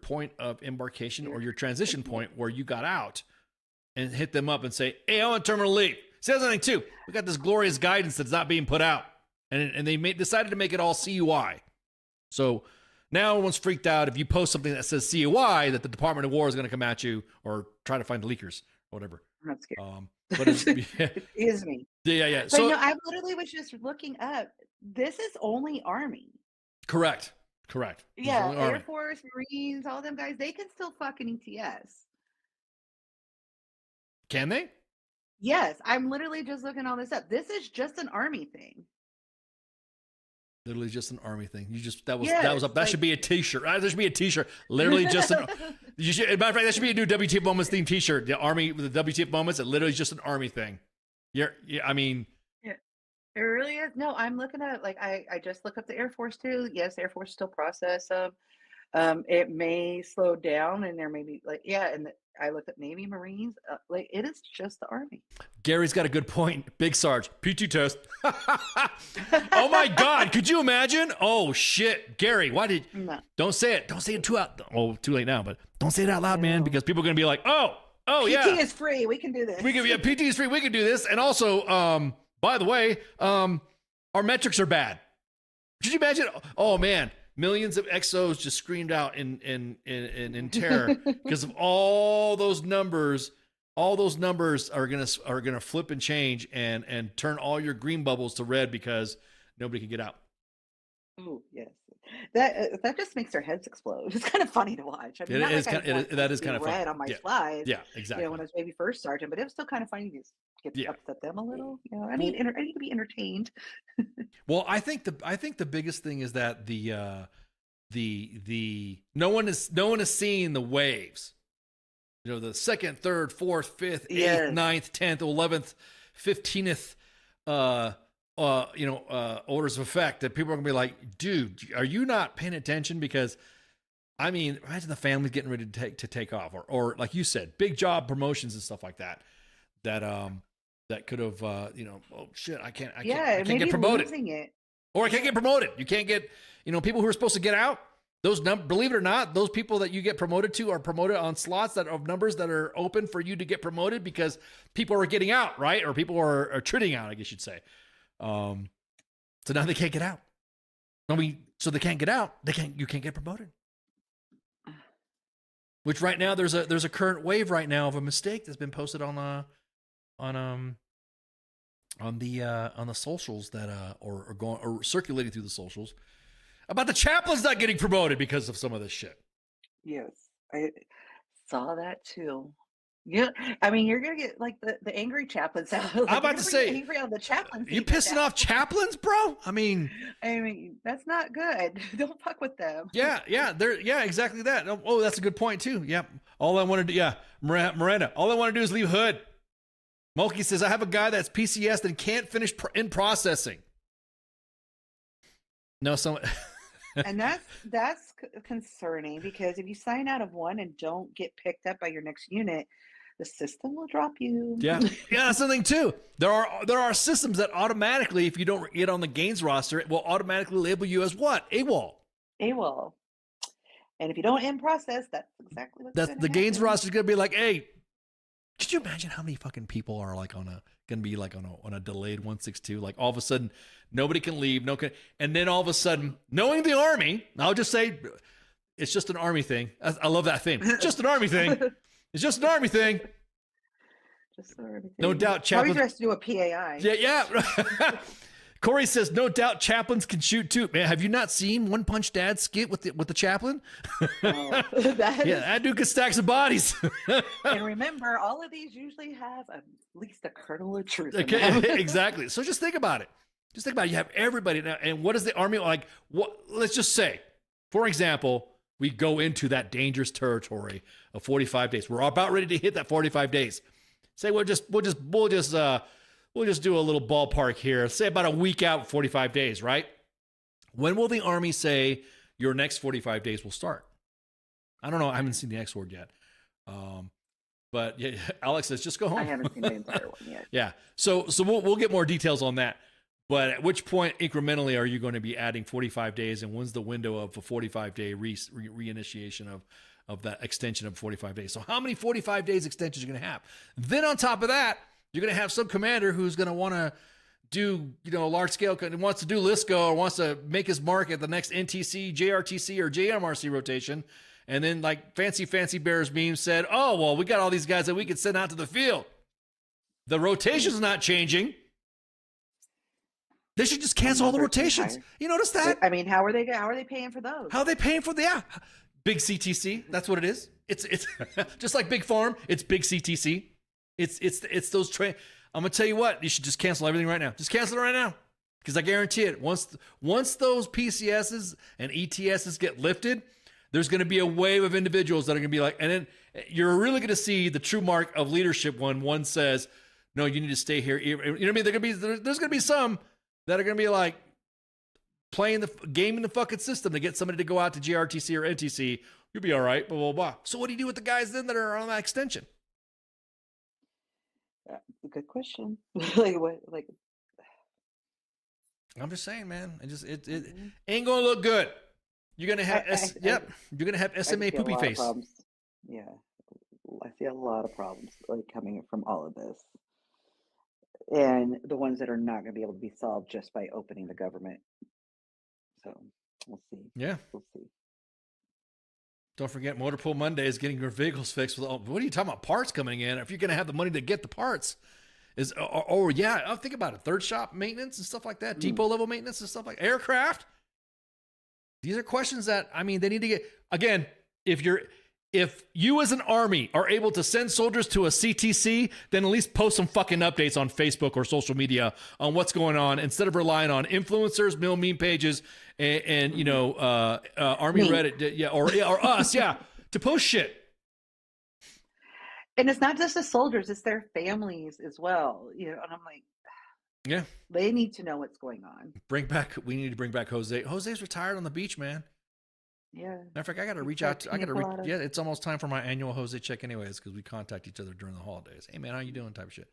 point of embarkation or your transition point where you got out and hit them up and say, hey, I'm on terminal leave. See, that's something too. We got this glorious guidance that's not being put out. And they decided to make it all CUI. So now everyone's freaked out if you post something that says CUI that the Department of War is going to come at you or try to find the leakers or whatever. I'm not scared. But It is me. Yeah. But So I literally was just looking up. This is only Army. Correct. Yeah, Air Force, Marines, all them guys, they can still fucking ETS. Can they? Yes, I'm literally just looking all this up. This is just an Army thing. Literally just an Army thing. You just that Yes, should be a T-shirt. There should be a T-shirt. Literally just an. You should. As a matter of fact, that should be a new WTF Moments themed T-shirt. The Army with the WTF Moments. It literally is just an Army thing. Yeah. I mean. Yeah, it really is. No, I'm looking at like I just look up the Air Force too. Yes, Air Force still process them. It may slow down, and there may be like and I looked at Navy, Marines. Like it is just the Army. Gary's got a good point. Big Sarge, PT test. Oh my God, could you imagine? Oh shit, Gary, why did? No. Don't say it. Don't say it too out. Oh, too late now. But don't say it out loud, man, because people are gonna be like, oh yeah. PT is free. We can do this. PT is free. We can do this. And also, by the way, our metrics are bad. Could you imagine? Oh man. Millions of exos just screamed out in terror because of all those numbers. All those numbers are gonna flip and change and turn all your green bubbles to red because nobody can get out. Oh yes, that just makes their heads explode. It's kind of funny to watch. I mean, That is kind of red fun on my yeah. slides. Yeah, exactly. When I was maybe first sergeant, but it was still kind of funny to get upset them a little. I need to be entertained. Well, I think the biggest thing is that the no one is seeing the waves. The second, third, fourth, fifth, eighth, ninth, 10th, 11th, 15th, orders of effect that people are gonna be like, dude, are you not paying attention? Because I mean, imagine the family's getting ready to take off, or like you said, big job promotions and stuff like that. That could have, oh shit, I can't get promoted, or I can't get promoted. You can't get, people who are supposed to get out. Believe it or not, those people that you get promoted to are promoted on slots that of numbers that are open for you to get promoted because people are getting out, right? Or people are trading out, I guess you'd say. So now they can't get out. So they can't get out. You can't get promoted. Which right now there's a current wave right now of a mistake that's been posted on the socials that or circulating through the socials about the chaplains not getting promoted because of some of this shit. Yes, I saw that too. Yeah, I mean, you're gonna get like the angry chaplains out. Like, I'm about to say, angry on the chaplains. You pissing off chaplains, bro? I mean, that's not good. Don't fuck with them. Yeah, exactly that. Oh, that's a good point too. Yep. All I want to do, Miranda. All I want to do is leave hood. Mulkey says, I have a guy that's PCS and can't finish in processing. No, and that's concerning because if you sign out of one and don't get picked up by your next unit, the system will drop you. Yeah, that's the thing too. There are systems that automatically, if you don't get on the gains roster, it will automatically label you as what? AWOL. AWOL. And if you don't in process, that's exactly what's the gains roster is gonna be like, hey, could you imagine how many fucking people are like on a delayed 162? Like all of a sudden, nobody can leave, and then all of a sudden, knowing the Army, I'll just say, it's just an Army thing. I love that thing. Just an Army thing. It's just an Army thing. Just an Army thing. No doubt, chaplains. Probably has to do a PAI. Yeah. Corey says, no doubt chaplains can shoot too. Man, have you not seen One Punch Dad skit with the chaplain? That dude can stack some bodies. And remember, all of these usually have at least a kernel of truth. Exactly. So just think about it. You have everybody now. And what is the Army like? Let's just say, for example, we go into that dangerous territory of 45 days. We're about ready to hit that 45 days. Say we'll just do a little ballpark here. Say about a week out, 45 days, right? When will the Army say your next 45 days will start? I don't know. I haven't seen the X word yet. But yeah, Alex says, just go home. I haven't seen the entire one yet. Yeah. So we'll get more details on that. But at which point incrementally are you going to be adding 45 days? And when's the window of a 45-day reinitiation of that extension of 45 days? So how many 45 days extensions are you going to have? Then on top of that, you're going to have some commander who's going to want to do, large scale, wants to do LISCO or wants to make his mark at the next NTC, JRTC, or JMRC rotation. And then like Fancy Bears meme said, oh, well, we got all these guys that we could send out to the field. The rotation's not changing. They should just cancel all the rotations. You notice that? I mean, how are they paying for those? How are they paying for big CTC? That's what it is. It's just like Big Farm. It's big CTC. It's those train. I'm gonna tell you what. You should just cancel everything right now. Just cancel it right now, because I guarantee it. Once those PCSs and ETSs get lifted, there's going to be a wave of individuals that are going to be like, and then you're really going to see the true mark of leadership when one says, "No, you need to stay here." You know what I mean? There's going to be some that are going to be like playing the game in the fucking system to get somebody to go out to GRTC or NTC. You'll be all right. Blah blah blah. So what do you do with the guys then that are on that extension? Good question. Like what? Like I'm just saying, man. It ain't gonna look good. You're gonna have you're gonna have SMA poopy face. Yeah, I see a lot of problems like coming from all of this, and the ones that are not going to be able to be solved just by opening the government. So we'll see. Yeah, we'll see. Don't forget Motor Pool Monday is getting your vehicles fixed with all. What are you talking about? Parts coming in. If you're going to have the money to get the parts, yeah, I'll think about it. Third shop maintenance and stuff like that. Depot level maintenance and stuff like aircraft. These are questions that, I mean, they need to get, again, if you as an army are able to send soldiers to a CTC, then at least post some fucking updates on Facebook or social media on what's going on instead of relying on influencers, meme pages, and you know, Army Reddit, yeah, or us, yeah, to post shit. And it's not just the soldiers; it's their families as well. You know, and I'm like, yeah, they need to know what's going on. We need to bring back Jose. Jose's retired on the beach, man. Yeah. Matter of fact, I got to reach out. Yeah, it's almost time for my annual Jose check, anyways, because we contact each other during the holidays. Hey, man, how you doing? Type of shit.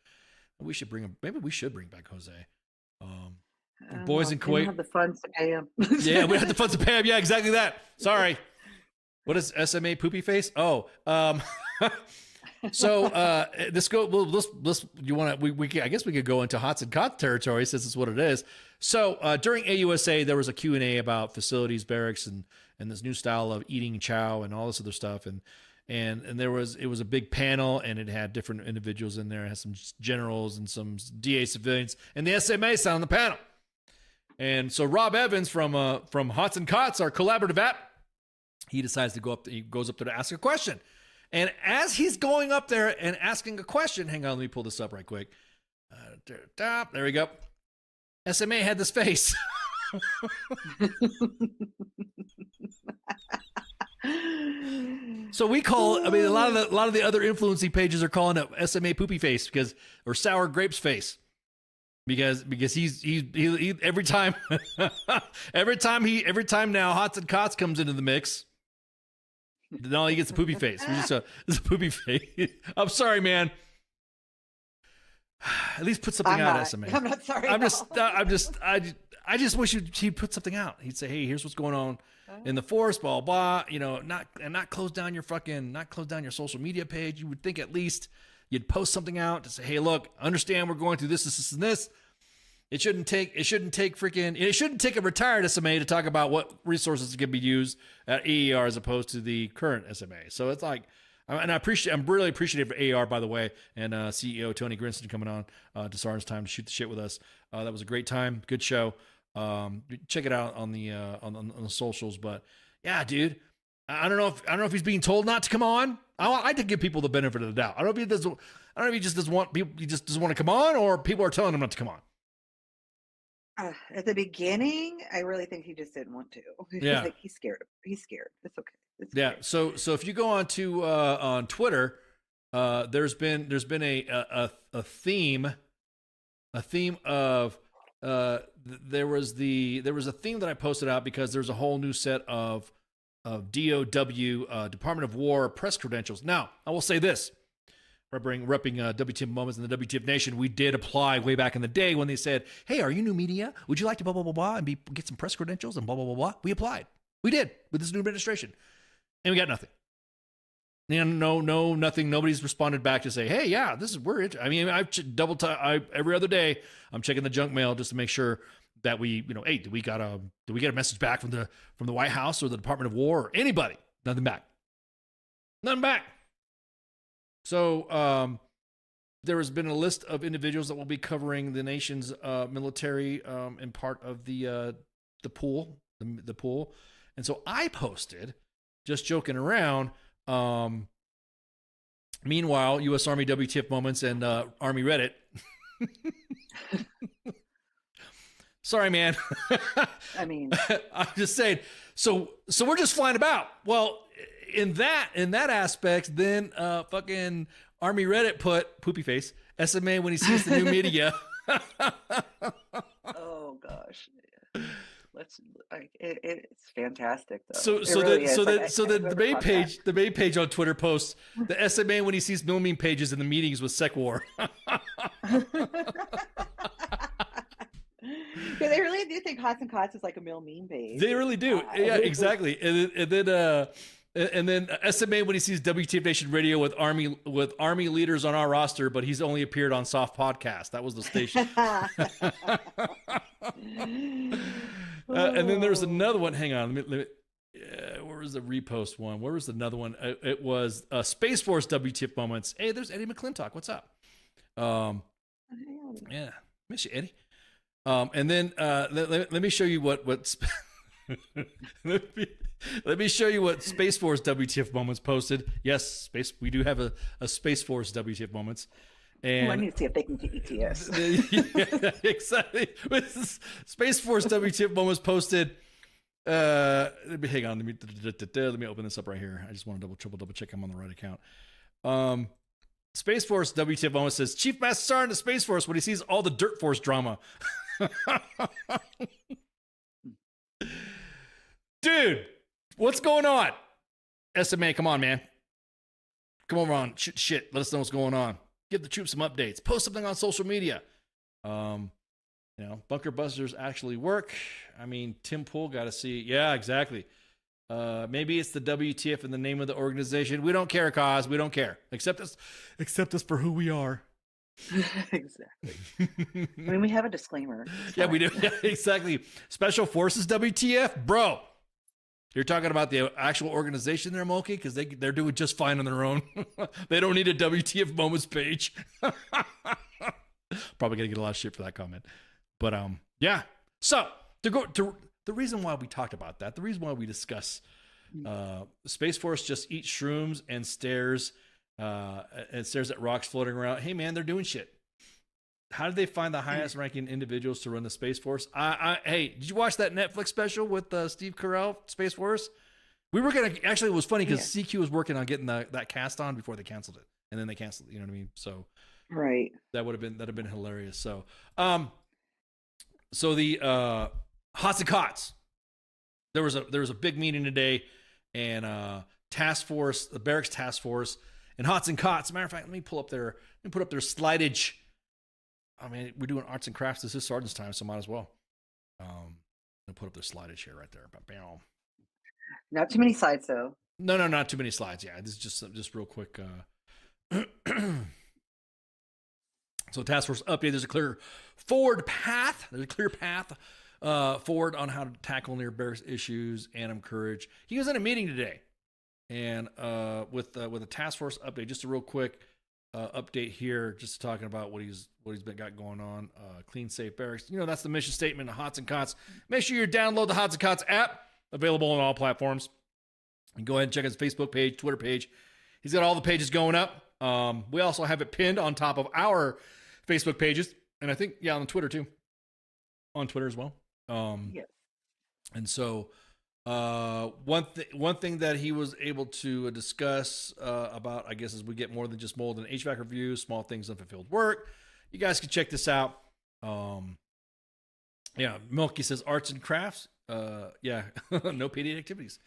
We should bring him. Maybe we should bring back Jose. Boys in Kuwait. We have the funds to pay him. Yeah, we have the funds to pay him. Yeah, exactly that. Sorry. What is SMA poopy face? Oh, so this go. Well, let's. You want to? We I guess we could go into Hots and Cots territory since it's what it is. So during AUSA, there was a Q&A about facilities, barracks, and this new style of eating chow and all this other stuff, and it was a big panel, and it had different individuals in there. It had some generals and some DA civilians, and the SMA sat on the panel. And so Rob Evans from Hots and Cots, our collaborative app, he decides to go up. He goes up there to ask a question, and as he's going up there and asking a question, hang on, let me pull this up right quick. There we go. SMA had this face. So we call. I mean, a lot of the other influencing pages are calling it SMA poopy face or sour grapes face because he every time now Hots and Cots comes into the mix. No, he gets a poopy face. It's a poopy face. I'm sorry, man. At least put something out, SMA. I'm not sorry. I just wish he'd put something out. He'd say, "Hey, here's what's going on in the force, blah blah." You know, not close down your social media page. You would think at least you'd post something out to say, "Hey, look, understand we're going through this, and this." It shouldn't take a retired SMA to talk about what resources can be used at AER as opposed to the current SMA. So it's like. And I'm really appreciative of AR, by the way, and CEO Tony Grinson coming on to Sergeant's Time to shoot the shit with us. That was a great time, good show. Check it out on the socials. But yeah, dude, I don't know if he's being told not to come on. I like to give people the benefit of the doubt. I don't know if he just doesn't want to come on, or people are telling him not to come on. At the beginning, I really think he just didn't want to. Yeah, like he's scared. It's okay. Yeah. So if you go on Twitter, there's been a theme of there was a theme that I posted out because there's a whole new set of DOW Department of War press credentials. Now I will say this. Repping WTF Moments in the WTF Nation, we did apply way back in the day when they said, "Hey, are you new media? Would you like to blah blah blah blah and get some press credentials and blah blah blah blah?" We applied. We did with this new administration, and we got nothing. And no, nothing. Nobody's responded back to say, "Hey, yeah, I mean, every other day I'm checking the junk mail just to make sure that hey, did we get a message back from the White House or the Department of War or anybody? Nothing back. Nothing back. So there has been a list of individuals that will be covering the nation's military and part of the pool, the pool. And so I posted, just joking around, Meanwhile, U.S. Army WTF moments and Army Reddit. Sorry, man. I mean, I'm just saying. So we're just flying about. Well, in that aspect, then fucking Army Reddit put poopy face SMA when he sees the new media. oh gosh, it's fantastic though. So the main page on Twitter posts the SMA when he sees no meme pages in the meetings with Sec War. Yeah, they really do think Hots and Cots is like a mill meme page. They really do. Yeah, exactly. And then SMA when he sees WTF Nation Radio with army leaders on our roster, but he's only appeared on Soft Podcast. That was the station. And then there's another one. Hang on, let me where was the repost one? Where was another one? It was Space Force WTF moments. Hey, there's Eddie McClintock. What's up? Yeah, miss you, Eddie. And then let me show you what let me show you what Space Force WTF moments posted. Yes, we do have a Space Force WTF moments. And I need to see if they can get ETS. Yeah, exactly. Space Force WTF moments posted. Hang on. Let me open this up right here. I just want to double check I'm on the right account. Space Force WTF moments says Chief Master Sergeant of Space Force when he sees all the Dirt Force drama. Dude, what's going on? SMA, come on, man. Come on, Ron. Shit. Let us know what's going on. Give the troops some updates. Post something on social media. Bunker busters actually work. I mean, Tim Pool got to see. Yeah, exactly. Maybe it's the WTF in the name of the organization. We don't care, cause we don't care. Accept us for who we are. Exactly. I mean, we have a disclaimer. Yeah, we do. Yeah, exactly. Special Forces WTF, bro. You're talking about the actual organization there, Mulkey, because they're doing just fine on their own. They don't need a WTF moments page. Probably gonna get a lot of shit for that comment, but yeah. So to the reason why we talked about that, the reason why we discuss Space Force just eats shrooms and stares at rocks floating around. Hey man, they're doing shit. How did they find the highest ranking individuals to run the Space Force? Hey, did you watch that Netflix special with Steve Carell, Space Force? We were gonna actually. It was funny because CQ was working on getting that cast on before they canceled it, and then they canceled it. You know what I mean? So right, that'd have been hilarious. So the Hots and Cots. There was a big meeting today, and the barracks task force, and Hots and Cots. As a matter of fact, let me put up their slidage. I mean, we're doing arts and crafts. This is Sergeant's time, so might as well. I'll put up their slidage here right there. Not too many slides, though. No, not too many slides. Yeah, this is just real quick. So task force update. There's a clear forward path. There's a clear path forward on how to tackle near barracks issues. Adam Courage. He was in a meeting today, and with a task force update. Just a real quick update here, just talking about what he's got going on. Clean, safe barracks. That's the mission statement of Hots and Cots. Make sure you download the Hots and Cots app, available on all platforms. And go ahead and check his Facebook page, Twitter page. He's got all the pages going up. We also have it pinned on top of our Facebook pages, and I think on Twitter too. On Twitter as well. Yes. And so one thing that he was able to discuss about, I guess, as we get more than just mold and HVAC reviews, small things, unfulfilled work. You guys can check this out. Milky says arts and crafts. No PD activities.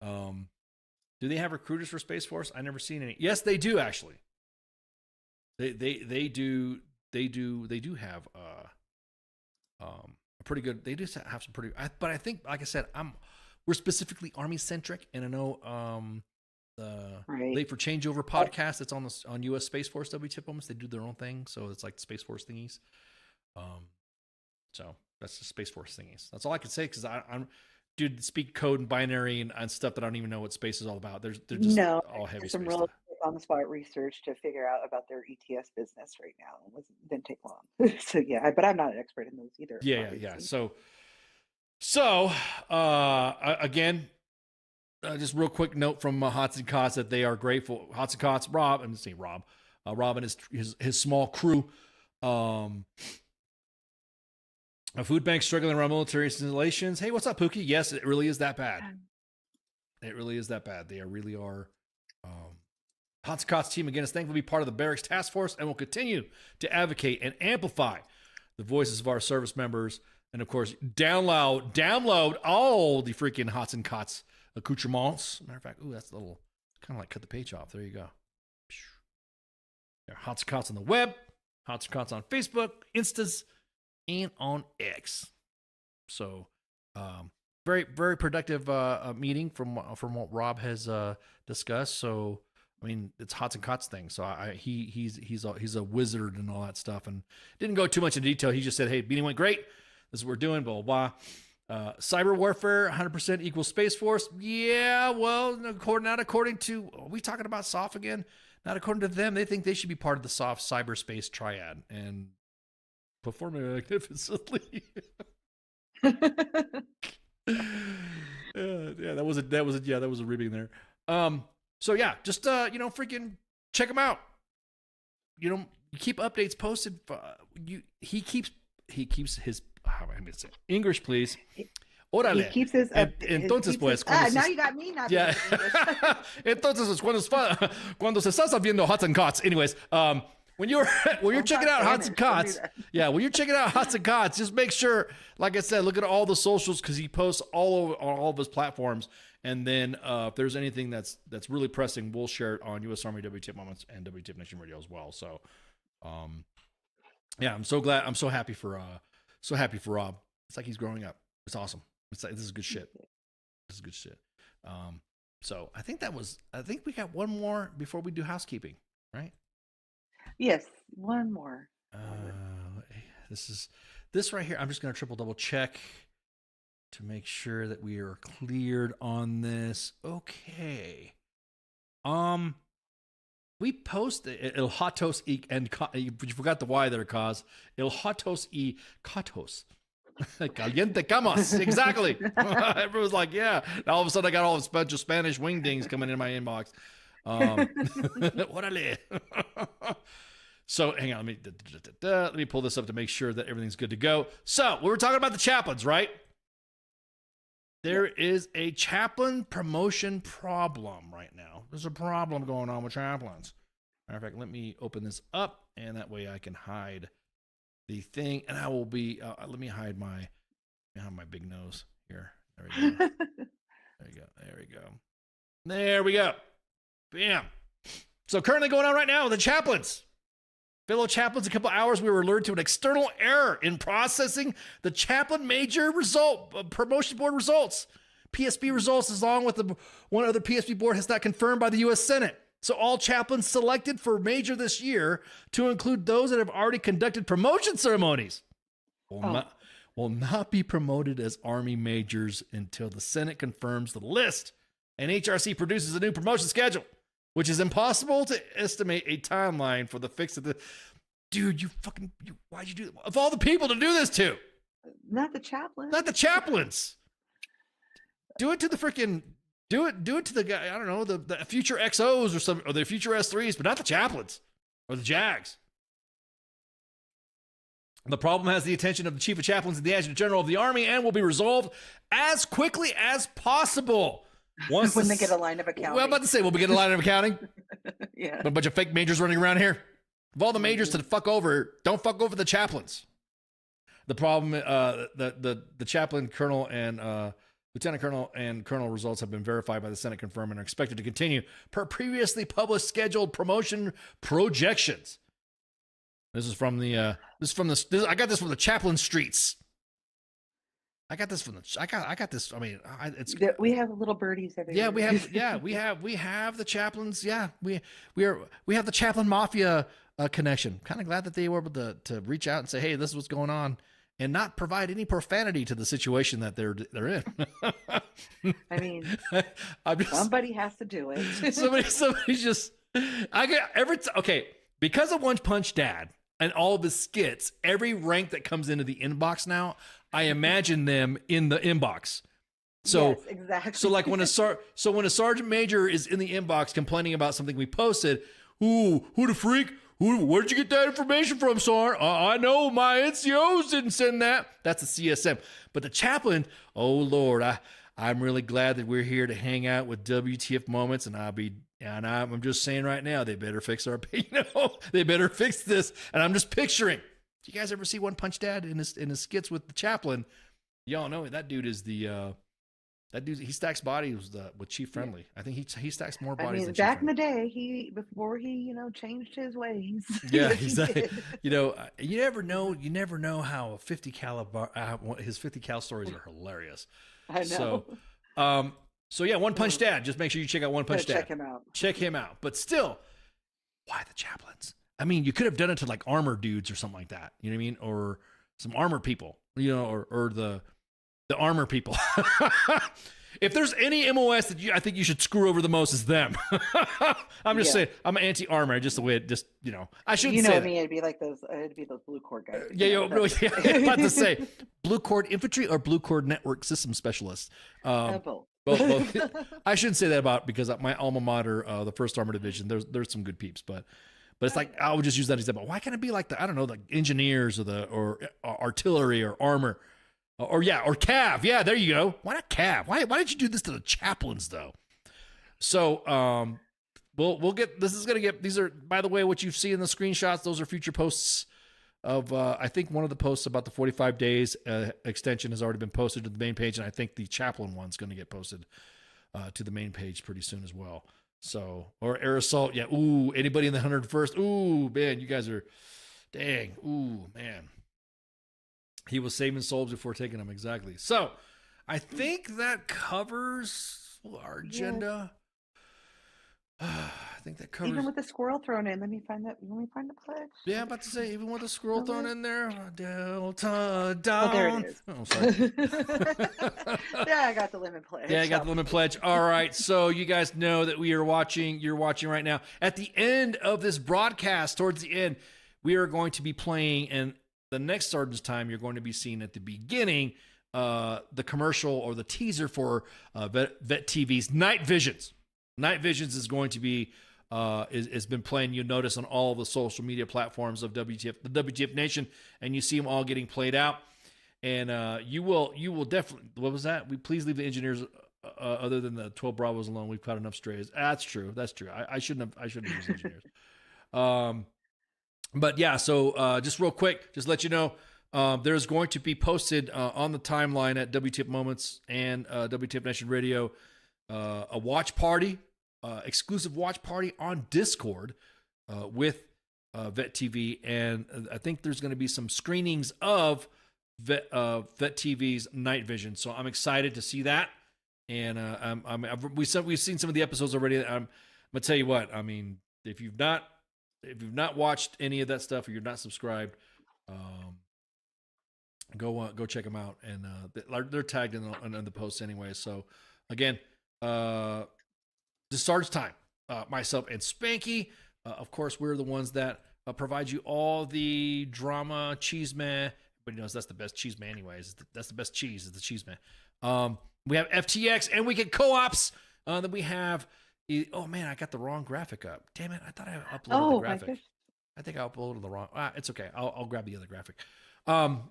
Do they have recruiters for Space Force? I never seen any. Yes, they do actually. They do have a pretty good. They do have some pretty. But I think, like I said, we're specifically Army centric, and I know Late for Changeover podcast. It's on U.S. Space Force WTF moments. They do their own thing, so it's like Space Force thingies. So that's the Space Force thingies. That's all I can say because I'm speak code and binary and stuff that I don't even know what space is all about. They're just all heavy some space real stuff. on the spot research to figure out about their ETS business right now. It didn't take long. So yeah, but I'm not an expert in those either. Yeah. So again, just real quick note from Hots and Cots that they are grateful. Hots and Cots, Rob, I'm saying Rob, Rob and his small crew. A food bank struggling around military installations. Hey, what's up, Pookie? Yes, it really is that bad. It really is that bad. They really are. Hots and Cots team again is thankful to be part of the Barracks Task Force and will continue to advocate and amplify the voices of our service members. And of course, download all the freaking Hots and Cots accoutrements. Matter of fact, ooh, that's a little kind of like cut the page off. There you go. Hots and Cots on the web, Hots and Cots on Facebook, Instas, and on X. So, very, very productive meeting from what Rob has discussed. So, I mean, it's Hots and Cots thing. So he's a wizard and all that stuff, and didn't go too much in detail. He just said, "Hey, meeting went great. This is what we're doing." Blah blah blah. Cyber warfare, 100% equals Space Force. Yeah, well, not according to. Are we talking about SOF again? Not according to them. They think they should be part of the SOF cyberspace triad and performing magnificently. That was a ribbing there. So yeah, just freaking check them out. You keep updates posted. He keeps his. How am I going to say English, please? Órale. He keeps his. Entonces, pues. Now you got me. Not yeah. Entonces, cuando se está viendo Hots and Cots. Anyways, when you're checking out Hots and Cots, when you're checking out Hots and Cots, just make sure, like I said, look at all the socials because he posts all over on all of his platforms. And then if there's anything that's really pressing, we'll share it on U.S. Army WTF Moments and WTF Nation Radio as well. So, I'm so glad. I'm so happy for Rob. It's like he's growing up. It's awesome. It's like, this is good shit. So I think we got one more before we do housekeeping, right? Yes, one more. This right here. I'm just going to triple double check to make sure that we are cleared on this. Okay. We posted El Hatos and you forgot the Y there, cause El Hatos y Catos. Caliente camas. Exactly. Everyone's like, yeah. Now all of a sudden I got all this bunch of Spanish wingdings coming in my inbox. Órale. So hang on, let me pull this up to make sure that everything's good to go. So we were talking about the chaplains, right? There is a chaplain promotion problem right now. There's a problem going on with chaplains. Matter of fact, let me open this up, and that way I can hide the thing. And I will be. Let me hide my big nose here. There we go. There we go. Bam. So currently going on right now with the chaplains. Fellow chaplains, a couple hours, we were alerted to an external error in processing the chaplain major promotion board results. PSB results, along with one other PSB board, has not confirmed by the U.S. Senate. So all chaplains selected for major this year, to include those that have already conducted promotion ceremonies, will not be promoted as Army majors until the Senate confirms the list and HRC produces a new promotion schedule, which is impossible to estimate a timeline for the fix of the. Dude, why'd you do that? Of all the people to do this to? Not the chaplains. Not the chaplains. Do it to the freaking. Do it to the guy. I don't know, the future XOs or the future S3s, but not the chaplains or the JAGs. The problem has the attention of the Chief of Chaplains and the Adjutant General of the Army and will be resolved as quickly as possible. When they get a line of accounting. Well, I'm about to say, will we get a line of accounting? Yeah. A bunch of fake majors running around here. Of all the majors to fuck over, don't fuck over the chaplains. The problem, the chaplain, colonel, and lieutenant colonel and colonel results have been verified by the Senate, confirmed, and are expected to continue per previously published scheduled promotion projections. This is from the. I got this from the chaplain streets. I got this. I mean, it's. We have little birdies everywhere. Yeah, we have the chaplains. Yeah, we have the chaplain mafia connection. Kind of glad that they were able to reach out and say, hey, this is what's going on, and not provide any profanity to the situation that they're in. I mean, somebody has to do it. Somebody's just. Okay, because of One Punch Dad and all of his skits, every rank that comes into the inbox now, I imagine them in the inbox. So yes, exactly. So like when a sergeant major is in the inbox complaining about something we posted, who the freak? Where did you get that information from, Sar? I know my NCOs didn't send that. That's the CSM. But the chaplain, oh Lord, I'm really glad that we're here to hang out with WTF moments, and I'm just saying right now, they better fix they better fix this. And I'm just picturing. Do you guys ever see One Punch Dad in his skits with the chaplain? Y'all know that dude is that dude. He stacks bodies with Chief Friendly. I think he stacks more bodies. Than back Chief in the day, before he changed his ways. Yeah, exactly. You never know how a 50 caliber his 50 cal stories are hilarious. I know. So yeah, One Punch Dad. Just make sure you check out One Punch Dad. Check him out. But still, why the chaplains? I mean, you could have done it to like armor dudes or something like that. You know what I mean? Or some armor people. Or the armor people. If there's any MOS that I think you should screw over the most, is them. I'm just saying, I'm anti-armor, just the way it just, I shouldn't say me, it'd be those blue cord guys. About to say, blue cord infantry or blue cord network system specialists. Both. Both. I shouldn't say that about, because my alma mater, the 1st Armor Division, there's some good peeps, but it's like, I would just use that example. Why can't it be like the engineers or artillery or armor? Or Cav. Yeah, there you go. Why not Cav? Why did you do this to the chaplains though? So we'll get, this is gonna get, these are, by the way, what you see in the screenshots, those are future posts of I think one of the posts about the 45 days extension has already been posted to the main page, and I think the chaplain one's gonna get posted to the main page pretty soon as well. So, or air assault, yeah. Ooh, anybody in the 101st? Ooh, man, you guys are, dang. Ooh, man. He was saving souls before taking them. Exactly. So I think that covers our agenda. I think that covers. Even with the squirrel thrown in, let me find the pledge. Yeah, I'm about to say, even with the squirrel thrown in there. Delta down. Oh, there it is. Oh, sorry. Yeah, I got the lemon pledge. Yeah, I got the lemon pledge. All right. So you guys know that you're watching right now. At the end of this broadcast, towards the end, we are going to be playing, and the next Sergeant's Time, you're going to be seeing at the beginning the commercial or the teaser for Vet TV's Night Visions. Night Visions is going to be has been playing. You'll notice on all of the social media platforms of WTF, the WTF Nation, and you see them all getting played out. And you will definitely. What was that? We please leave the engineers other than the 12 Bravos alone. We've caught enough strays. That's true. I shouldn't have used engineers. But yeah, so just real quick, just let you know, there's going to be posted on the timeline at WTF Moments and WTF Nation Radio a watch party, exclusive watch party on Discord with Vet TV, and I think there's going to be some screenings of Vet TV's Night Vision. So I'm excited to see that, and we've seen some of the episodes already. I'm gonna tell you what, I mean, if you've not watched any of that stuff, or you're not subscribed, go check them out, and they're tagged in the posts anyway. So again, the Sergeant's Time, myself and Spanky, of course, we're the ones that provide you all the drama, cheese man. But knows that's the best cheese man anyways. That's the best cheese, is the cheese man. We have FTX, and we get co-ops. Then we have. Oh man, I got the wrong graphic up. Damn it! I thought I uploaded the graphic. I think I uploaded the wrong. It's okay. I'll grab the other graphic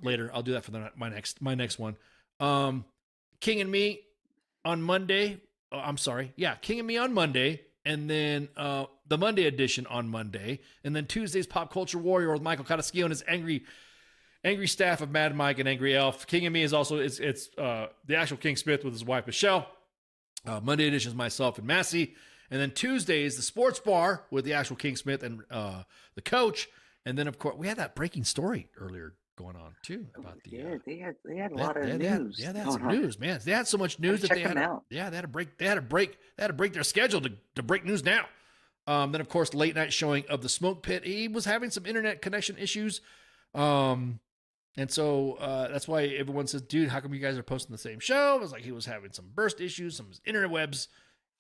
later. I'll do that for my next one. King and Me on Monday. Oh, I'm sorry. Yeah, King and Me on Monday, and then the Monday edition on Monday, and then Tuesday's Pop Culture Warrior with Michael Kataskio and his angry staff of Mad Mike and Angry Elf. King and Me is also it's the actual King Smith with his wife Michelle. Monday edition is myself and Massey. And then Tuesday is the Sports Bar with the actual King Smith and the coach. And then, of course, we had that breaking story earlier going on, too. About the they had a lot of news. They had some news, man. They had so much news that they had to break their schedule to break news now. Then, of course, late night showing of the Smoke Pit. He was having some internet connection issues. And so that's why everyone says, dude, how come you guys are posting the same show? It was like he was having some burst issues, some interwebs.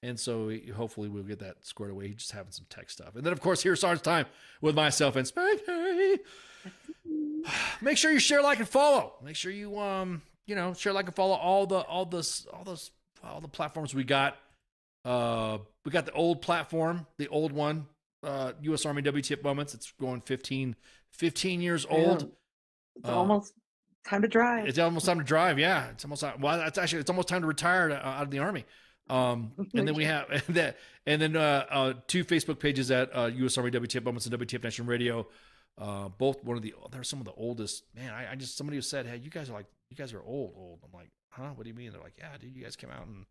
And so hopefully we'll get that squared away. He's just having some tech stuff. And then, of course, here's Sergeant's Time with myself and Spanky. Make sure you share, like, and follow. Make sure you share, like, and follow all the platforms we got. We got the old platform, the old one, U.S. Army WTF Moments. It's going 15 years old. It's almost time to drive. It's almost time to drive. Yeah, it's almost it's almost time to retire out of the Army. And then we have that, and then 2 Facebook pages at U.S. Army WTF Moments and WTF Nation Radio. Both they're some of the oldest. Man, I just, somebody who said, hey, you guys are old. I'm like, huh? What do you mean? They're like, yeah, dude, you guys came out in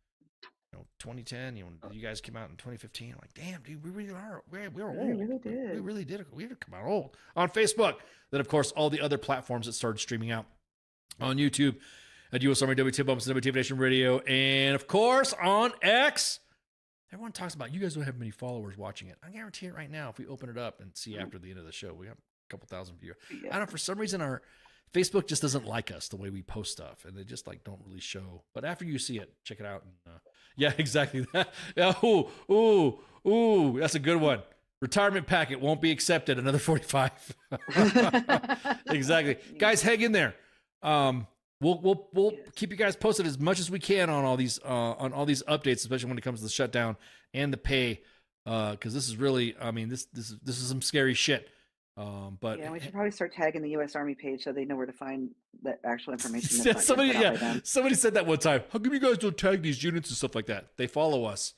2010. You guys came out in 2015. I'm like, damn, dude, we really are. We're old. We really did. We really did. We did come out old on Facebook. Then, of course, all the other platforms that started streaming out on YouTube at U.S. Army WTF Moments and WTF Nation Radio, and of course on X. Everyone talks about, you guys don't have many followers watching it. I guarantee it right now. If we open it up and see after the end of the show, we have a couple thousand viewers. Yeah. I don't know, for some reason our Facebook just doesn't like us the way we post stuff, and they just like don't really show. But after you see it, check it out. And, yeah, exactly. Ooh, that's a good one. Retirement packet won't be accepted. Another 45. Exactly, guys, hang in there. We'll keep you guys posted as much as we can on all these updates, especially when it comes to the shutdown and the pay, because this is really, I mean, this is some scary shit. But yeah, we should probably start tagging the U.S. Army page so they know where to find the actual information. Yeah, somebody said that one time. How come you guys don't tag these units and stuff like that? They follow us.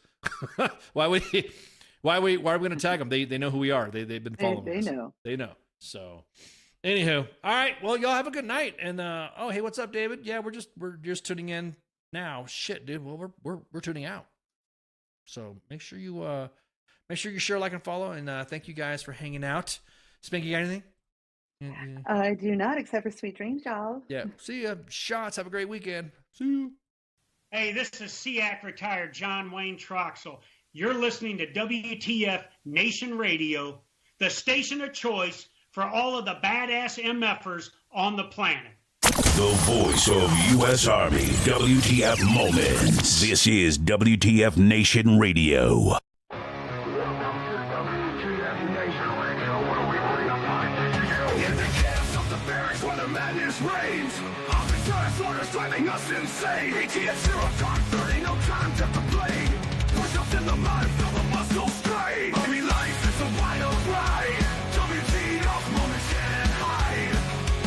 Why are we going to tag them? They know who we are. They've been following us. They know. So, anywho, all right. Well, y'all have a good night. And oh, hey, what's up, David? Yeah, we're just tuning in now. Shit, dude. Well, we're tuning out. So make sure you share, like, and follow. And thank you guys for hanging out. Spanky, you got anything? Yeah. I do not, except for sweet dreams, y'all. Yeah. See ya. Shots. Have a great weekend. See you. Hey, this is SEAC retired John Wayne Troxel. You're listening to WTF Nation Radio, the station of choice for all of the badass MFers on the planet. The voice of U.S. Army, WTF Moments. This is WTF Nation Radio. Reigns. Officers orders driving us insane. ATF 0 time 30, no time to complain. Push ups in the mud, feel the muscle strain. Army life is a wild ride. WTF moments can't hide.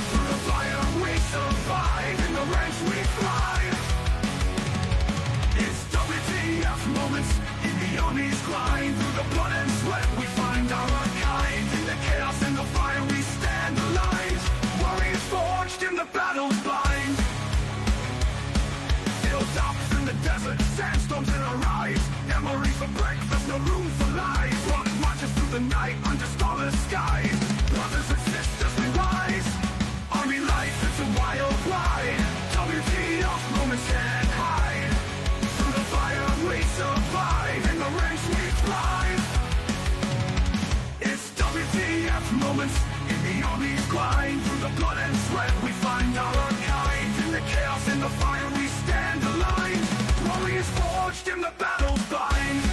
Through the fire we survive, in the ranks we thrive. It's WTF moments in the Army's grind. Through the blood and sweat we find our kind. In the chaos and the fire we stand alive. Forged in the battle's bind. Hilltops in the desert, sandstorms in our eyes. Memories for breakfast, no room for lies. Rock marches through the night under starless skies. Brothers and sisters we rise. Army life is a wild ride. WTF moments can't hide. Through the fire we survive, in the ranks we thrive. It's WTF moments in the Army's grind. Through the blood and sweat we find our kind. In the chaos, in the fire we stand aligned. Warriors forged in the battle's bind.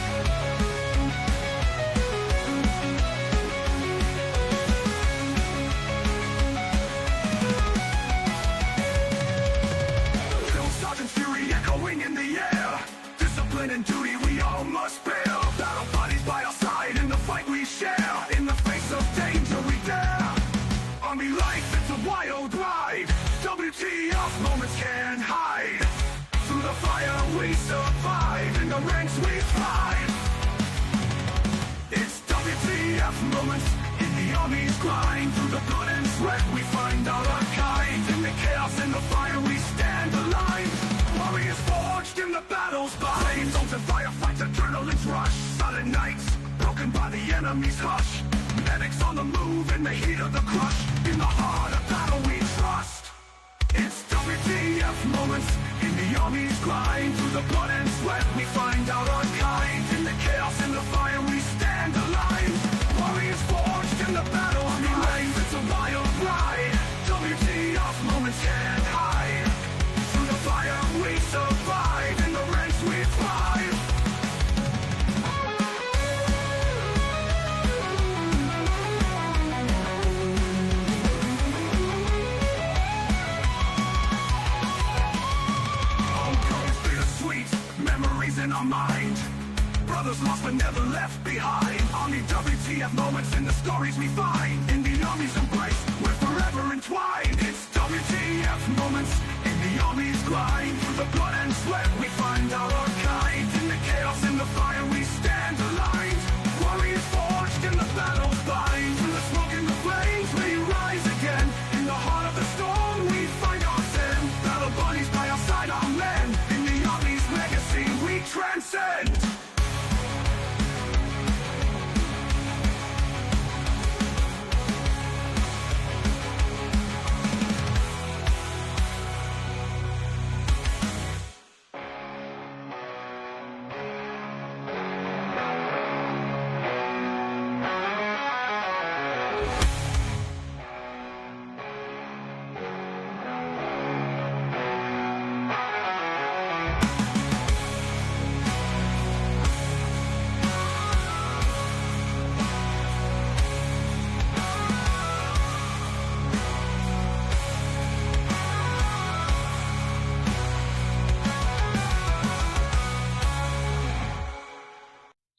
Drill sergeant's fury echoing in the air. Discipline and duty we all must bear. Battle bodies by our side in the fight we share. In the face of danger we dare. Army life, it's a wild ride. WTF moments can't hide. Through the fire we survive, in the ranks we thrive. It's WTF moments in the Army's grind. Through the blood and sweat we find our kind. In the chaos and the fire we stand aligned. Warriors forged in the battle's bind. Zones and firefights, adrenaline's rush. Silent nights, broken by the enemy's hush. Medics on the move in the heat of the crush. In the heart of battle we trust. It's WTF moments in the Army's grind. Through the blood and sweat we find out our kind. In the chaos and the fire we stand aligned. Warriors forged in the battle. Army life, it's a wild ride. WTF moments can't hide. Through the fire we survive, in the ranks we thrive. but never left behind. Only WTF moments in the stories we find. In the Army's embrace, we're forever entwined. It's WTF moments in the Army's grind. Through the blood and sweat, we find our kind. In the chaos, in the fire, we stand aligned. Warriors forged in the battle's bind. Through the smoke and the flames, we rise again. In the heart of the storm, we find our zen. Battle buddies by our side, our men. In the Army's legacy, we transcend.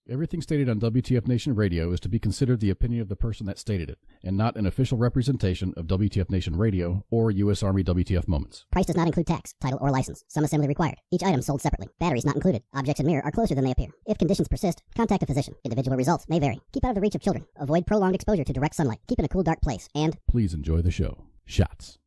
Everything stated on WTF Nation Radio is to be considered the opinion of the person that stated it, and not an official representation of WTF Nation Radio or U.S. Army WTF Moments. Price does not include tax, title, or license. Some assembly required. Each item sold separately. Batteries not included. Objects in mirror are closer than they appear. If conditions persist, contact a physician. Individual results may vary. Keep out of the reach of children. Avoid prolonged exposure to direct sunlight. Keep in a cool, dark place. And please enjoy the show. Shots.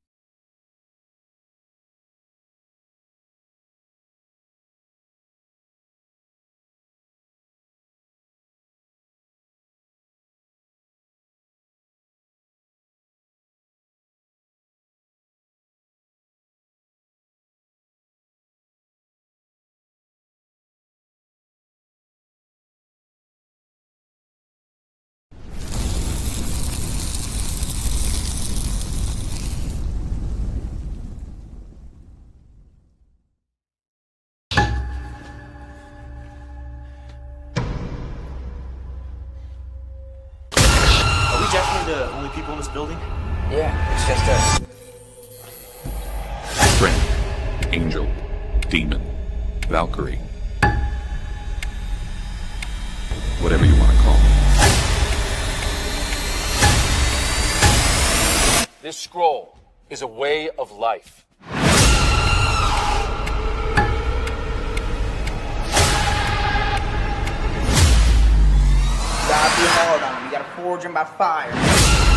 The only people in this building? Yeah, it's just us. Friend, angel, demon, Valkyrie. Whatever you want to call it. This scroll is a way of life. Gotta be hard on them. You gotta forge them by fire.